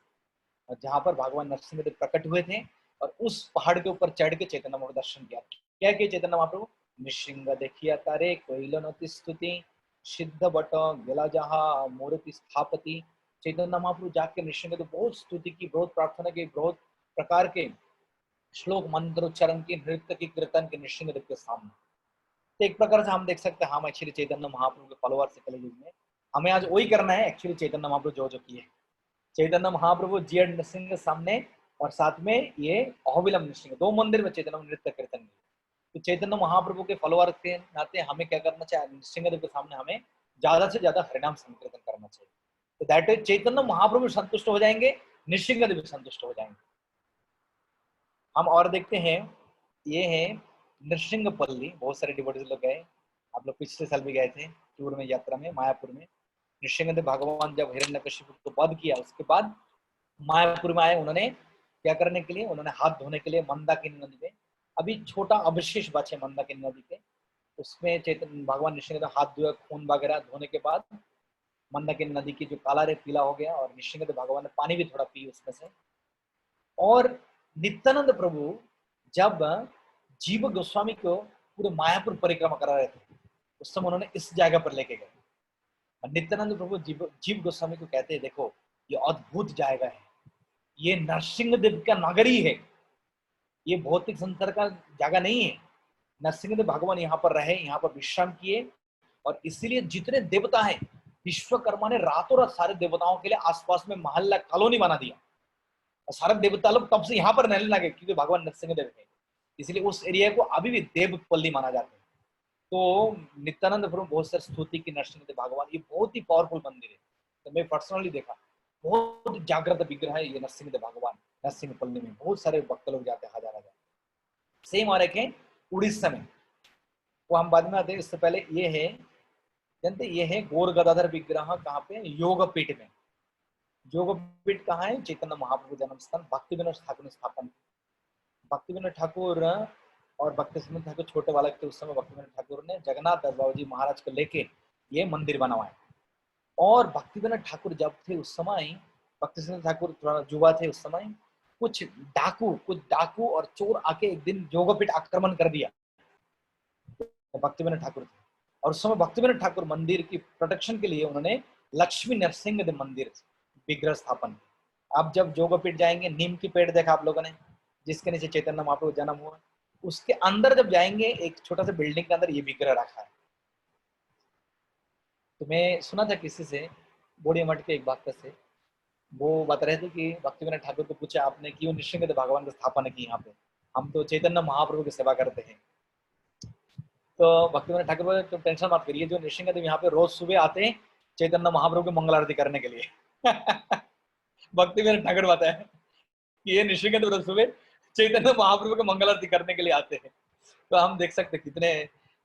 Speaker 4: और जहाँ पर भगवान नरसिंहदेव प्रकट हुए थे, और उस पहाड़ के ऊपर चढ़ के चैतन्य महाप्रभु दर्शन किया। क्या किया चैतन्य महाप्रभु? नृसिंह देखिया तारे कोइलो नति स्तुति, सिद्ध बट गेला जहा मूर्ति स्थापति। चैतन्य महाप्रभु जाके नृसिंह तो बहुत स्तुति की, बहुत प्रार्थना की, बहुत प्रकार के श्लोक मंत्र उच्चारण की, नृत्य की, कीर्तन के नृसिंहदेव के सामने। तो एक प्रकार से हम देख सकते हैं हम एक्चुअली चैतन्य महाप्रभु के फॉलोअर से कलियुग में हमें आज वही करना है एक्चुअली चैतन्य महाप्रभु जो किए। चैतन्य महाप्रभु जियड़ नृसिंह के सामने और साथ में ये अहोबिलम नृसिंह, 2 मंदिर में चैतन्य नृत्य कीर्तन किए। तो चैतन्य महाप्रभु के फॉलोअर के नाते हमें क्या करना चाहिए? नृसिंहदेव के सामने हमें ज्यादा से ज्यादा हरिनाम संकीर्तन करना चाहिए। तो दैट इज चैतन्य महाप्रभु संतुष्ट हो जाएंगे, नृसिंहदेव भी संतुष्ट हो जाएंगे। हम और देखते हैं, ये है नृसिंहपल्ली, बहुत सारे डिवोटीज लोग गए, आप लोग पिछले साल भी गए थे टूर में, यात्रा में मायापुर में। नृसिंहदेव भगवान जब हिरण्यकशिपु को वध किया उसके बाद मायापुर में आए, उन्होंने क्या करने के लिए? उन्होंने हाथ धोने के लिए मंदाकिनी नदी पे, अभी छोटा अवशेष बचे मंदाकिनी नदी के, उसमें चैतन्य भगवान नृसिंहदेव हाथ धोए, खून वगैरह धोने के बाद मंदाकिनी नदी की जो काला रे पीला हो गया, और नृसिंहदेव भगवान ने पानी भी थोड़ा पी उसमें से। और नित्यानंद प्रभु जब जीव गोस्वामी को पूरे मायापुर परिक्रमा करा रहे थे, उस समय उन्होंने इस जगह पर लेके गए। और नित्यानंद प्रभु जीव गोस्वामी को कहते हैं, देखो ये अद्भुत जगह है, ये नरसिंहदेव का नगरी है, ये भौतिक संसार का जगह नहीं है। नरसिंहदेव भगवान यहाँ पर रहे, यहाँ पर विश्राम किए, और इसीलिए जितने देवता हैं, विश्वकर्मा ने रातों रात सारे देवताओं के लिए आसपास में मोहल्ला कॉलोनी बना दिया, और सारे देवता लोग तब से यहाँ पर रहने लगे, क्योंकि भगवान नरसिंहदेव है। इसलिए उस एरिया को अभी भी देवपल्ली माना जाता है। तो नित्यानंद प्रभु बहुत सारी स्तुति की नरसिंहदेव भगवान, ये बहुत ही पावरफुल मंदिर है। तो मैं पर्सनली देखा, बहुत जागृत विग्रह है ये नरसिंहदेव भगवान। नरसिंहपल्ली में बहुत सारे भक्त लोग जाते हैं, हजार हजार। सेम और एक है उड़ीसा में, वो हम बाद में आते हैं, इससे पहले ये है, जानते ये है गौर गदाधर विग्रह। कहाँ पे? योगपीठ में। योगपीठ कहाँ है? चैतन्य महाप्रभु जन्म स्थान, भक्ति विनोद ठाकुर ने स्थापन। भक्ति विनोद ठाकुर और भक्ति सिमरन ठाकुर छोटे बालक थे उस समय। भक्ति विनोद ठाकुर ने जगन्नाथ दास बाबू जी महाराज को लेके ये मंदिर बनवाया। और भक्ति विनोद ठाकुर जब थे उस समय, भक्ति सिमरन ठाकुर थोड़ा युवा थे उस समय, कुछ डाकू और चोर आके एक दिन योगपीठ आक्रमण कर दिया। भक्ति विनोद ठाकुर थे, और उस समय भक्ति विनोद ठाकुर मंदिर की प्रोटेक्शन के लिए उन्होंने लक्ष्मी नरसिंहदेव मंदिर विग्रह स्थापन। आप जब योगपीठ जाएंगे, नीम की पेड़ देखा आप लोगों ने, जिसके नीचे चैतन्य महाप्रभु जन्म हुआ, उसके अंदर जब जाएंगे एक छोटा सा बिल्डिंग के अंदर ये विग्रह रखा है। तो मैं सुना था किसी से, बोड़िया मठ के एक भक्त से, वो बता रहे थे कि भक्ति विनोद ठाकुर को पूछा आपने क्यों नृसिंहदेव भगवान की स्थापना की यहाँ पे, हम तो चैतन्य महाप्रभु की सेवा करते हैं। तो भक्ति विनोद ठाकुर बोले तो टेंशन मत करिए, जो नृसिंहदेव यहाँ पे रोज सुबह आते हैं चैतन्य महाप्रभु की मंगल आरती करने के लिए। भक्ति विनोद ठाकुर बताया कि ये नृसिंहदेव रोज सुबह चैतन्य महाप्रभु की मंगल आरती करने के लिए आते हैं। तो हम देख सकते कितने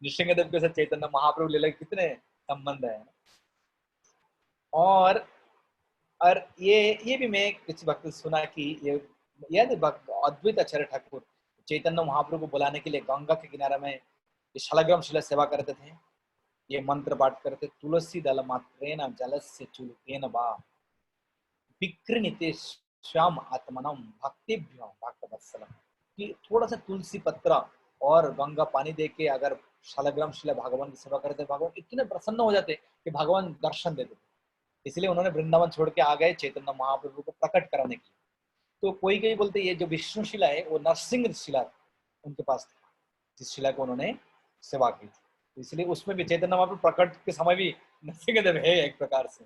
Speaker 4: नृसिंहदेव के साथ चैतन्य महाप्रभु लीला कितने संबंध है। और ये भी मैं किसी भक्त से सुना कि ये अद्वैत आचार्य ठाकुर चैतन्य महाप्रभु को बुलाने के लिए गंगा के किनारे में शालग्राम शिला सेवा करते थे। ये मंत्र पाठ करते, तुलसी दल मात्रेण जलस्य चुलकेन वा विकृणिते श्याम आत्मनम भक्तिभ्यो भक्तवत्सलम, कि थोड़ा सा तुलसी पत्र और गंगा पानी दे के अगर शालग्राम शिला भगवान की सेवा करते, भगवान इतने प्रसन्न हो जाते कि भगवान दर्शन देते थे। इसलिए उन्होंने वृंदावन छोड़ के आ गए चैतन्य महाप्रभु को प्रकट कराने के लिए। तो कोई बोलते ये जो विष्णु शिला है वो नरसिंह शिला उनके पास था, जिस शिला को उन्होंने सेवा की थी। तो इसलिए उसमें भी चैतन्य महाप्रभु प्रकट के समय भी नरसिंहदेव है एक प्रकार से।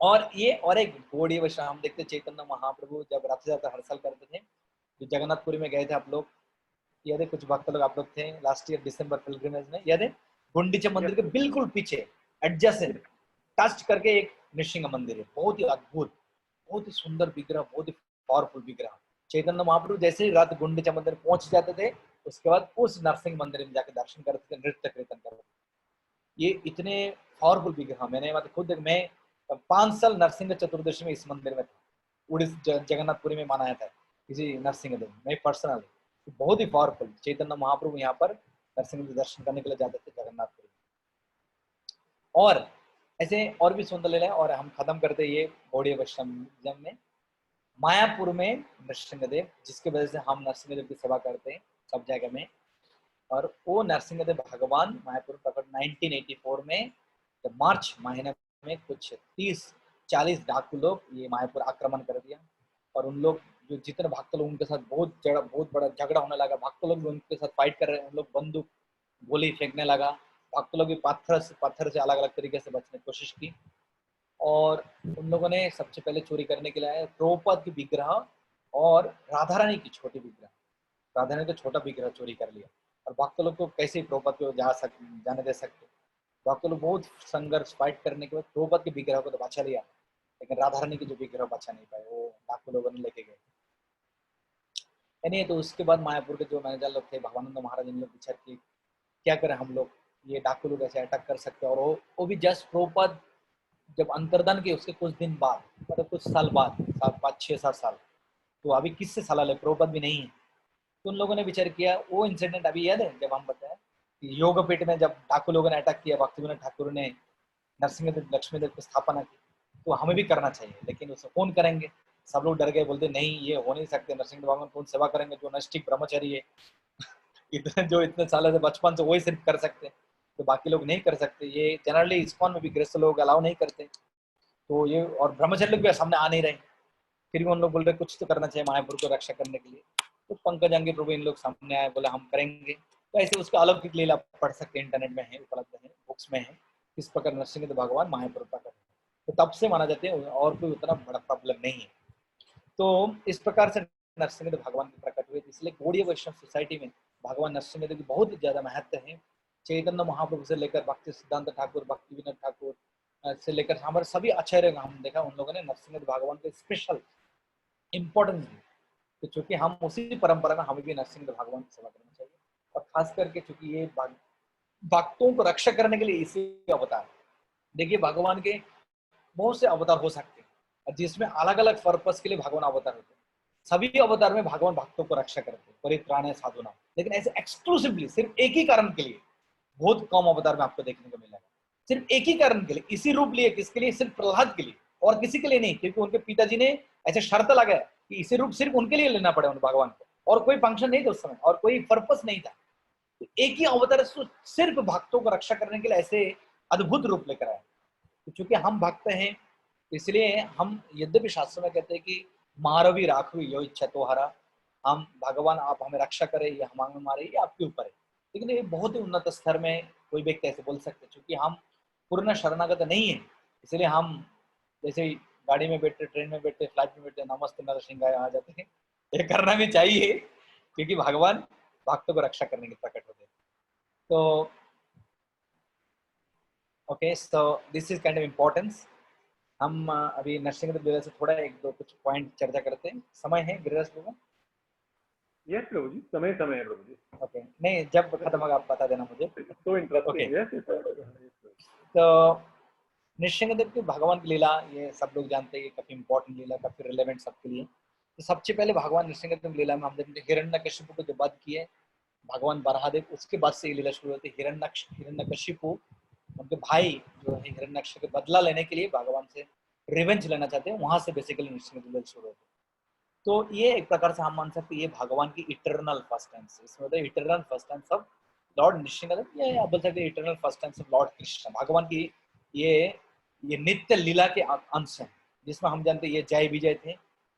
Speaker 4: और ये और एक गौड़ीय वैष्णव हम देखते चैतन्य महाप्रभु जब रथ यात्रा हर साल करते थे, जो जगन्नाथपुरी में गए थे आप लोग, याद है? कुछ भक्त लोग आप लोग थे लास्ट ईयर दिसंबर पिलग्रिमेज में, याद है? गुंडीचा मंदिर के बिल्कुल पीछे एडजेसेंट टच करके एक नृसिंह मंदिर है, बहुत ही अद्भुत, बहुत ही सुंदर विग्रह, बहुत ही पावरफुल विग्रह। चैतन्य महाप्रभु जैसे ही रात गुंडीचा मंदिर पहुंच जाते थे, उसके बाद उस नरसिंह मंदिर में जाकर दर्शन करते थे, नृत्य कीर्तन करते थे। ये इतने पावरफुल विग्रह, मैंने मतलब खुद मैं 5 साल नरसिंह चतुर्दशी में इस मंदिर में था, उड़ीसा जगन्नाथपुरी में मनाया था किसी नरसिंहदेव, मैं पर्सनल, बहुत ही पावरफुल। चैतन्य महाप्रभु यहाँ पर नरसिंह दर्शन करने के लिए जाते थे जगन्नाथपुरी। और ऐसे और भी सुंदर लीला है। और हम खत्म करते ये गौड़ीय वैष्णव में मायापुर में नरसिंहदेव, जिसकी वजह से हम नरसिंहदेव की सेवा करते हैं सब जगह में। और वो नरसिंहदेव भगवान मायापुर प्रकट 1984 में जब मार्च महीने में कुछ 30-40 डाकू लोग ये मायापुर आक्रमण कर दिया, और उन लोग जो जितने भक्त लोग उनके साथ बहुत बड़ा झगड़ा होने लगा। भक्त लोग भी उनके साथ फाइट कर रहे हैं, उन लोग बंदूक गोली फेंकने लगा, भक्त लोग भी पत्थर से अलग अलग तरीके से बचने की कोशिश की। और उन लोगों ने सबसे पहले चोरी करने के लिए आए प्रभुपाद की विग्रह और राधा रानी की छोटी विग्रह, राधा रानी का छोटा विग्रह चोरी कर लिया। और भक्त लोग को कैसे प्रभुपाद को जाने दे सकते, भक्त लोग बहुत संघर्ष फाइट करने के बाद प्रभुपाद के विग्रह को तो बचा लिया, लेकिन राधा रानी की जो विग्रह बचा नहीं पाए, वो डाकू लोगों ने लेके गए। यानी तो उसके बाद मायापुर के जो मैनेजर लोग थे, भगवानंद महाराज, इन लोग विचार किए क्या करें हम लोग, ये डाकू लोग ऐसे अटैक कर सकते हैं। और वो भी जस्ट प्रभुपाद जब अंतर्दान किए उसके कुछ दिन बाद, मतलब कुछ साल बाद, 5-6-7 साल, तो अभी किससे सलाह ले, प्रभुपाद भी नहीं है। तो उन लोगों ने विचार किया, वो इंसिडेंट अभी याद है जब हम बताए योगपीठ में जब ठाकुर लोगों ने अटैक किया, भक्तिविनोद ठाकुर ने नरसिंहदेव लक्ष्मीदेव की स्थापना की, तो हमें भी करना चाहिए। लेकिन उसे कौन करेंगे? सब लोग डर गए, बोलते नहीं ये हो नहीं सकते, नरसिंह भगवान कौन सेवा करेंगे, जो नैष्ठिक ब्रह्मचारी है इतने जो इतने सालों से बचपन से वही सिर्फ कर सकते हैं, तो बाकी लोग नहीं कर सकते। ये जनरली इस्कॉन में भी गृहस्थ लोग अलाउ नहीं करते, तो ये और ब्रह्मचारी लोग भी सामने आ नहीं रहे, फिर भी उन लोग बोल रहे कुछ तो करना चाहिए महापुरुष को रक्षा करने के लिए। तो पंकज अंगे प्रभु इन लोग सामने आए, बोले हम करेंगे। तो ऐसे उसका अलौकिक लीला पढ़ सकते हैं, इंटरनेट में है, उपलब्ध है, बुक्स में है, किस प्रकार नरसिंह भगवान महापुरुष प्रकट है। तो तब से माना जाते हैं और कोई उतना बड़ा प्रॉब्लम नहीं है। तो इस प्रकार से नरसिंहदेव भगवान के प्रकट हुए, इसलिए गौड़ीय वैष्णव सोसाइटी में भगवान नरसिंहदेव की बहुत ज्यादा महत्व है। चैतन्य महाप्रभु से लेकर भक्ति सिद्धांत ठाकुर, भक्ति विनोद ठाकुर से लेकर हमारे सभी आचार्य हम देखा, उन लोगों ने नरसिंहदेव भगवान के स्पेशल इम्पोर्टेंस दी। तो चूंकि हम उसी परंपरा में, हमें भी नरसिंहदेव भगवान की सेवा करनी चाहिए। और खास करके चूंकि ये भक्तों को रक्षा करने के लिए इसी अवतार, देखिए भगवान के बहुत से अवतार हो सकते हैं, जिसमें अलग अलग पर्पस के लिए भगवान अवतार होते हैं। सभी अवतार में भगवान भक्तों को रक्षा करते हैं, परित्राण साधुना। लेकिन ऐसे एक्सक्लूसिवली सिर्फ एक ही कारण के लिए बहुत कम अवतार में आपको देखने को मिलेगा। सिर्फ एक ही कारण के लिए, इसी रूप लिए, किसके लिए? सिर्फ प्रहलाद के लिए, और किसी के लिए नहीं, क्योंकि उनके पिताजी ने ऐसे शर्त लगाया कि इसी रूप सिर्फ उनके लिए लेना पड़े उन भगवान को, और कोई फंक्शन नहीं था उस समय, और कोई पर्पस नहीं था। तो एक ही अवतार सिर्फ भक्तों को रक्षा करने के लिए ऐसे अद्भुत रूप लेकर आए। तो चूंकि हम भक्त हैं, इसलिए हम, यद्यपि शास्त्र में कहते हैं कि मारवी राखवी यो इच्छा तोहरा, हम भगवान आप हमें रक्षा करें या हम हमें मारे, ये आपके ऊपर है। लेकिन ये बहुत ही उन्नत स्तर में कोई व्यक्ति ऐसे बोल सकते, क्योंकि हम पूर्ण शरणागत नहीं है, इसलिए हम जैसे गाड़ी में बैठे, ट्रेन में बैठे, फ्लाइट में बैठे, नमस्ते नर सिंहाय आ जाते हैं। ये करना भी चाहिए, क्योंकि भगवान भक्तों को रक्षा करने के प्रकट होते हैं। तो okay, so this is kind of importance. हम अभी नरसिंहदेव लीला से थोड़ा एक दो कुछ पॉइंट चर्चा करते हैं। समय है गिरिराज प्रभु?
Speaker 5: यस प्रभु जी, समय समय है प्रभु जी।
Speaker 4: ओके, नहीं जब खत्म होगा आप बता देना मुझे।
Speaker 5: तो इंटरेस्टिंग है।
Speaker 4: तो नरसिंहदेव की भगवान की लीला, ये सब लोग जानते हैं, काफी इंपॉर्टेंट लीला, काफी रिलेवेंट सबके लिए। तो सबसे पहले भगवान नरसिंहदेव लीला में हम देखते हैं हिरण्यकशिपु को जब वध किए भगवान बराहदेव, उसके बाद से ये लीला शुरू होती है। हिरण्यकशिपु उनके भाई जो है हिरण्यक्ष के बदला लेने के लिए भगवान से रिवेंज लेना चाहते हैं, वहां से बेसिकली नरसिंहदेव लीला शुरू होती है। तो ये एक प्रकार से हम मान सकते हैं ये भगवान की इटर्नल फर्स्ट टेंस, इसमें होता है eternal first tense of lord Narasimhadev, या आप बोल सकते हैं eternal first tense of lord Krishna. भगवान की ये नित्य लीला के अंश हैं, जिसमें हम जानते हैं ये जय विजय थे,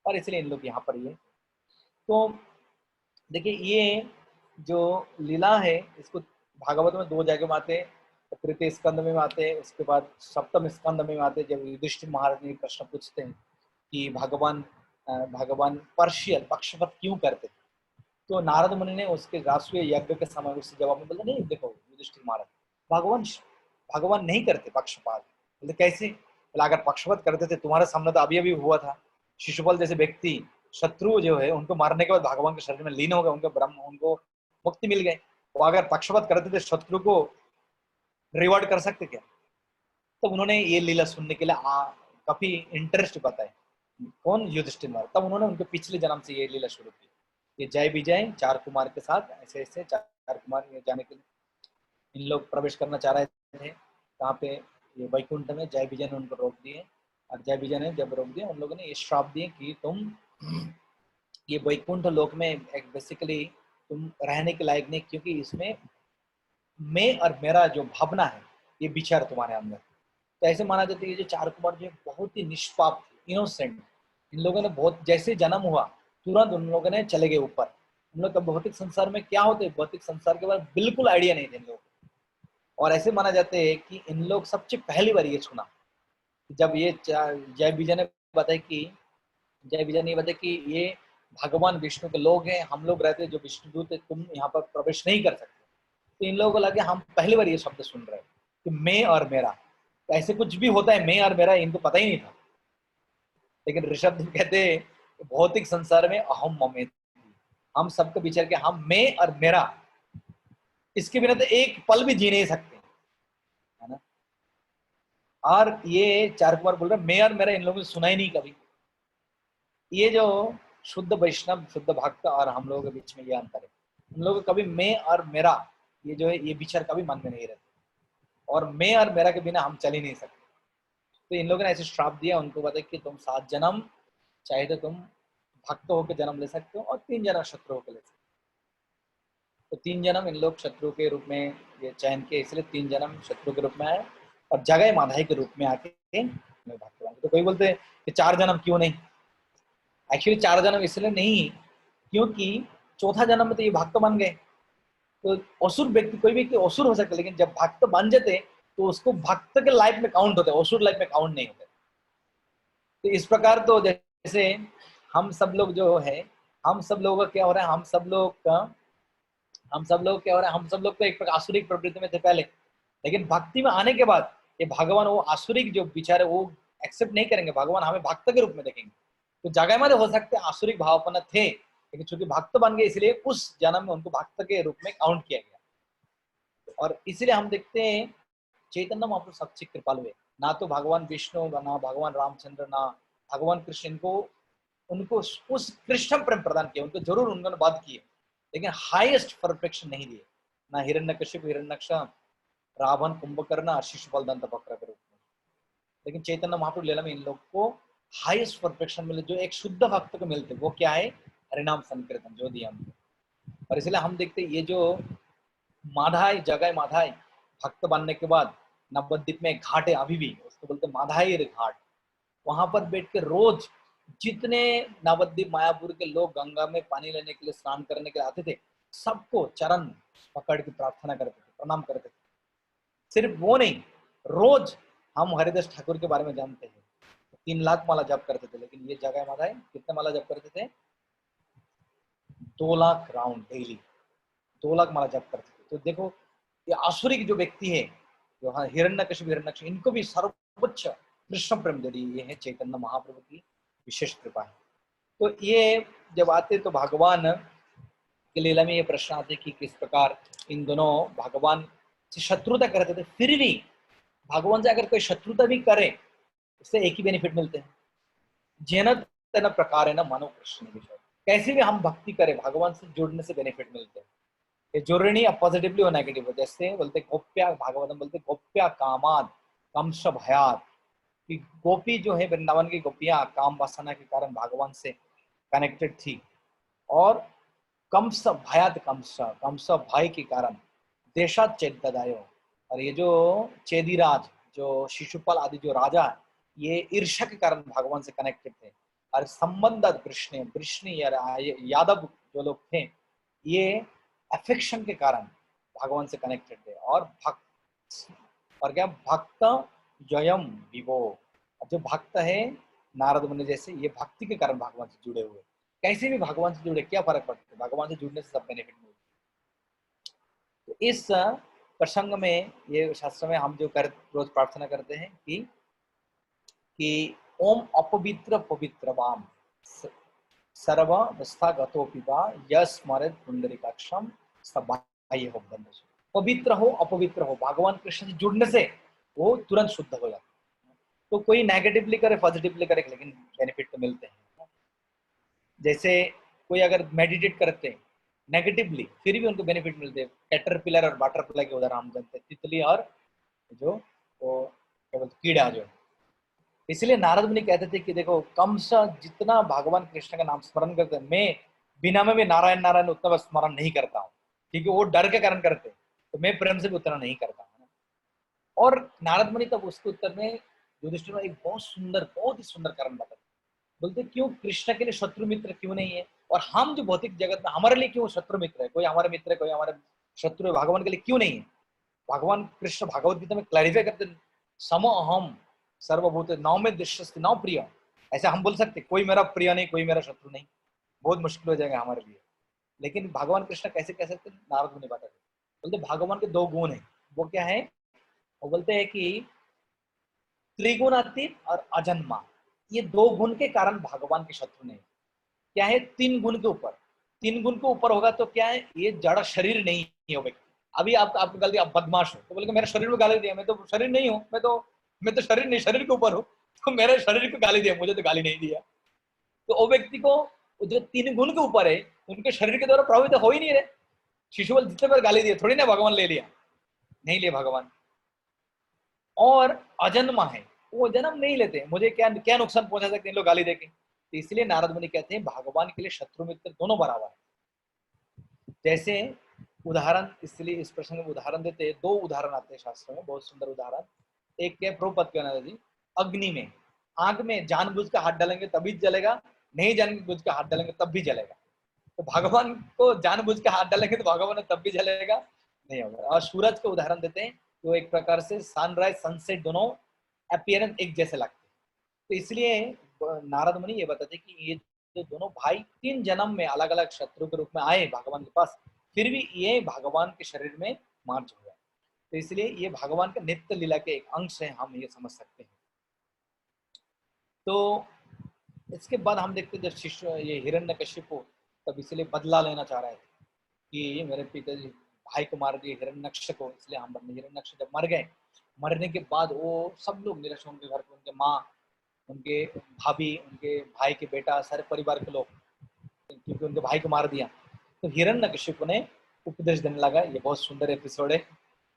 Speaker 4: और इसलिए इन लोग यहाँ पर ये। तो देखिए ये जो लीला है, इसको भागवत में दो जगह में आते हैं, तृतीय स्कंद में आते हैं, उसके बाद सप्तम स्कंद में आते हैं, जब युधिष्ठिर महाराज ने प्रश्न पूछते हैं कि भगवान पर्शियल पक्षपात क्यों करते, तो नारद मुनि ने उसके राष्ट्रीय यज्ञ के समय उससे जवाब में बोला, नहीं देखो युधिष्ठिर महाराज, भगवान नहीं करते पक्षपात। बोले कैसे? बोला अगर पक्षपात करते थे, तुम्हारे सामने तो अभी अभी हुआ था, शिशुपाल जैसे व्यक्ति शत्रु जो है उनको मारने के बाद भगवान के शरीर में लीन हो गए, उनको मुक्ति मिल गई। वो अगर पक्षपात करते थे, शत्रु को रिवॉर्ड कर सकते क्या? तो उन्होंने ये लीला सुनने के लिए काफी इंटरेस्ट बताए। कौन? युधिष्ठिर महाराज। तब उन्होंने उनके पिछले जन्म से ये लीला शुरू की। ये जय विजय 4 कुमार के साथ ऐसे ऐसे 4 कुमार जाने के लिए इन लोग प्रवेश करना चाह रहे थे, कहाँ पे? ये वैकुंठ में। जय विजय ने उनको रोक दिए, और जय विजय ने जब रोक दिया, उन लोगों ने ये श्राप दिए कि तुम ये वैकुंठ लोक में एक बेसिकली तुम रहने के लायक नहीं, क्योंकि इसमें मैं और मेरा जो भावना है ये विचार तुम्हारे अंदर। तो ऐसे माना जाता है ये जो 4 कुमार जो बहुत ही निष्पाप, इनोसेंट, इन लोगों ने बहुत जैसे जन्म हुआ तुरंत उन लोगों ने चले गए ऊपर। उन लोग का भौतिक संसार में क्या होते है, भौतिक संसार के बारे में बिल्कुल आइडिया नहीं थे इन लोगों को। और ऐसे माना जाते है कि इन लोग सबसे पहली बार ये सुना जब ये जय विजय ने बताया कि ये भगवान विष्णु के लोग हैं, हम लोग रहते जो विष्णुदूत है, तुम यहाँ पर प्रवेश नहीं कर सकते। तो इन लोगों को लगे हम पहली बार ये शब्द सुन रहे हैं कि मैं और मेरा। तो ऐसे कुछ भी होता है मैं और मेरा, इनको पता ही नहीं था। लेकिन ऋषभ कहते हैं भौतिक संसार में अहम ममेति, हम सबके विचार के हम मैं और मेरा, इसके बिना तो एक पल भी जी नहीं सकते, है ना। और ये 4 कुमार बोल रहे मैं और मेरा इन लोगों ने सुना ही नहीं कभी। ये जो शुद्ध वैष्णव, शुद्ध भक्त और हम लोगों के बीच में ये अंतर है। उन लोगों को कभी मैं और मेरा ये जो है ये विचार कभी मन में नहीं रहते, और मैं और मेरा के बिना हम चल ही नहीं सकते। तो इन लोगों ने ऐसे श्राप दिया, उनको बताया कि तुम 7 जन्म चाहे तो तुम भक्त होकर जन्म ले सकते हो और 3 जन्म शत्रु होकर ले सकते हो। तो 3 जन्म इन लोग शत्रु के रूप में ये चयन किए, इसलिए 3 जन्म शत्रु के रूप में आए और जगह माधाई के रूप में आके भक्त बन। तो कोई बोलते हैं कि 4 जन्म क्यों नहीं, एक्चुअली 4 जन्म इसलिए नहीं क्योंकि चौथा जन्म में तो ये भक्त बन गए। तो असुर व्यक्ति, कोई व्यक्ति असुर हो सकता है, लेकिन जब भक्त बन जाते तो उसको भक्त के लाइफ में काउंट होते, असुर लाइफ में काउंट नहीं होते। तो इस प्रकार तो जैसे हम सब लोग जो है, हम सब लोगों का क्या हो रहा है, हम सब लोग क्या हो रहा है, हम सब लोग तो एक प्रकार आसुरिक प्रवृत्ति में थे पहले, लेकिन भक्ति में आने के बाद ये भगवान वो आसुरिक जो विचार है वो एक्सेप्ट नहीं करेंगे, भगवान हमें भक्त के रूप में देखेंगे। तो जगह में हो सकते हैं आसुरिक भावपना थे, लेकिन चूंकि भक्त बन गए इसलिए उस जन्म में उनको भक्त के रूप में काउंट किया गया। और इसीलिए हम देखते हैं चैतन्य महाप्रभु सबसे कृपालु है, ना तो भगवान विष्णु, ना भगवान रामचंद्र, ना भगवान कृष्ण उनको उस कृष्ण प्रेम प्रदान किया, उनको जरूर उन्होंने बात किए, लेकिन हाईएस्ट परफेक्शन नहीं दिए, ना हिरण्यकशिप, हिरण्यक्ष, रावण, कुंभकर्ण, शिशुपाल, दंतवक्र के रूप में। लेकिन चैतन्य महाप्रभु लीला में इन लोग को हाईएस्ट परफेक्शन मिले, जो एक शुद्ध भक्त को मिलते, वो क्या है, हरिनाम संकीर्तन जो दिया हमको। और इसलिए हम देखते ये जो माधाई, जगह माधाई भक्त बनने के बाद नवद्वीप में एक घाट है अभी भी, उसको बोलते माधाई घाट। वहां पर बैठ के रोज जितने नवद्वीप मायापुर के लोग गंगा में पानी लेने के लिए, स्नान करने के लिए आते थे, सबको चरण पकड़ के प्रार्थना करते थे, प्रणाम करते थे। सिर्फ वो नहीं, रोज हम हरिदास ठाकुर के बारे में जानते हैं, 3 लाख माला जप करते थे, लेकिन ये जगह माधाई कितने माला जप करते थे, 2 लाख राउंड डेली, 2 लाख माला जप करते थे। तो देखो ये आसुरिक जो व्यक्ति है, जो हिरण्यकशिप, हिरण्यक्ष, इनको भी सर्वोच्च कृष्ण प्रेम दे दी, ये है चैतन्य महाप्रभु की विशेष कृपा है। तो ये जब आते तो भगवान की लीला में ये प्रश्न आते कि किस प्रकार इन दोनों भगवान से शत्रुता करते थे, फिर भी भगवान से अगर कोई शत्रुता भी करे उससे एक ही बेनिफिट मिलते हैं, जेन तेन प्रकार है ना मनो कृष्ण विषय। कैसे भी हम भक्ति करें, भगवान से जुड़ने से बेनिफिट मिलते हैं, ये जरूरी पॉजिटिवली और नेगेटिव हो। जैसे बोलते गोप्या, भागवतम बोलते गोप्या कामाद कंस भयात, कि गोपी जो है वृंदावन की गोपियां काम वासना के कारण भगवान से कनेक्टेड थी, और कंस भयात, कंस भय के कारण देशात चेददायो, और ये जो चेदीराज, जो शिशुपाल आदि जो राजा है, ये ईर्ष्या के कारण भगवान से कनेक्टेड थे। और संबंध वृष्णि यादव जो लोग थे, ये अफेक्शन के कारण भगवान से कनेक्टेड थे। और क्या भक्त जयम विभो, जो भक्त है नारद मुनि जैसे, ये भक्ति के कारण भगवान से जुड़े हुए। कैसे भी भगवान से जुड़े, क्या फर्क पड़ता है, भगवान से जुड़ने से सब बेनिफिट मिलते। तो इस प्रसंग में ये शास्त्र में हम जो रोज प्रार्थना करते हैं कि ओम अपवित्र पवित्रवाम सर्वस्थागतो पिबा यस्मरेत पुंडरीकाक्षम सबाह्य हो। पवित्र हो अपवित्र हो, भगवान कृष्ण से जुड़ने से वो तुरंत शुद्ध हो जाता है। तो कोई नेगेटिवली करे पॉजिटिवली करे, लेकिन बेनिफिट तो मिलते हैं। जैसे कोई अगर मेडिटेट करते हैं नेगेटिवली, फिर भी उनको बेनिफिट मिलते हैं। कैटरपिलर और बटरफ्लाई के उदाहरण हम जानते हैं, तितली और जो वो क्या बोलते कीड़ा जो। इसलिए नारद मुनि कहते थे कि देखो कंस जितना भगवान कृष्ण का नाम स्मरण करते हैं, मैं बिना में भी नारायण नारायण उतना स्मरण नहीं करता हूँ, क्योंकि वो डर के कारण करते, तो मैं प्रेम से भी उतना नहीं करता हूँ। और नारद मुनि तब उसके उत्तर में युधिष्ठिर में एक बहुत ही सुंदर कारण बताते, बोलते क्यों कृष्ण के लिए शत्रु मित्र क्यों नहीं है, और हम जो भौतिक जगत में हमारे लिए क्यों शत्रु मित्र है, कोई हमारे मित्र है कोई हमारे शत्रु है, भगवान के लिए क्यों नहीं है। भगवान कृष्ण भगवत गीता में क्लैरिफाई करते, सम अहम सर्वभूत नौ में दृश्यस्ति नौ प्रिय। ऐसे हम बोल सकते कोई मेरा प्रिय नहीं, कोई मेरा शत्रु नहीं, बहुत मुश्किल हो जाएगा हमारे लिए। लेकिन भगवान कृष्ण कैसे कह सकते, नारद मुनि बताते, बोलते भगवान के 2 गुण है, वो क्या है, वो बोलते हैं कि त्रिगुणातीत और अजन्मा, ये 2 गुण के कारण भगवान के शत्रु नहीं। क्या है, 3 गुण के ऊपर, 3 गुण के ऊपर होगा तो क्या है, ये जड़ शरीर नहीं हो व्यक्ति। अभी आपको गाली दिया, आप बदमाश हो, तो बोले मेरा शरीर में गाली दिया, मैं तो शरीर नहीं हूँ, मैं तो शरीर नहीं, शरीर के ऊपर हूँ, तो मेरे शरीर को गाली दिया, मुझे तो गाली नहीं दिया। तो वो व्यक्ति को जो 3 गुण के ऊपर है, उनके शरीर के द्वारा प्रभावित हो ही नहीं रहे। शिशुपाल जितने बार गाली दिए, थोड़ी ना भगवान ले लिया, नहीं लिया भगवान। और अजन्मा है, वो जन्म नहीं लेते, मुझे क्या क्या नुकसान पहुंचा सकते हैं लोग गाली देके। तो इसलिए नारद मुनि कहते हैं भगवान के लिए शत्रु मित्र दोनों बराबर है। जैसे उदाहरण, इसलिए इस प्रसंग में उदाहरण देते हैं, 2 उदाहरण आते हैं शास्त्रों में, बहुत सुंदर उदाहरण। एक क्या, प्रभुपद के नारद जी, अग्नि में, आग में जानबूझ के हाथ डालेंगे तभी जलेगा, नहीं जानबूझ के हाथ डालेंगे तब भी जलेगा। तो भगवान को जानबूझ के हाथ डालेंगे तो भगवान तब भी जलेगा, नहीं होगा। और सूरज का उदाहरण देते हैं, तो एक प्रकार से सनराइज सनसेट दोनों अपीयरेंस एक जैसे लगते हैं। तो इसलिए नारद मुनि ये बताते हैं कि ये जो दोनों भाई 3 जन्म में अलग अलग शत्रु के रूप में आए भगवान के पास, फिर भी ये भगवान के शरीर में मार्च हुआ। तो इसलिए ये भगवान का नित्य लीला के एक अंश है, हम ये समझ सकते हैं। तो इसके बाद हम देखते हैं जब शिष्य ये हिरण्यकशिपु तब इसलिए बदला लेना चाह रहे थे कि मेरे पिताजी भाई को मार दिए हिरण्यक्ष को, इसलिए हम बदले। हिरण्यक्ष जब मर गए, मरने के बाद वो सब लोग निराश, उनके घर पे उनके माँ, उनके भाभी, उनके भाई के बेटा, सारे परिवार के लोग, क्योंकि उनके भाई को मार दिया। तो हिरण्यकशिपु ने उपदेश देने लगा। ये बहुत सुंदर एपिसोड है,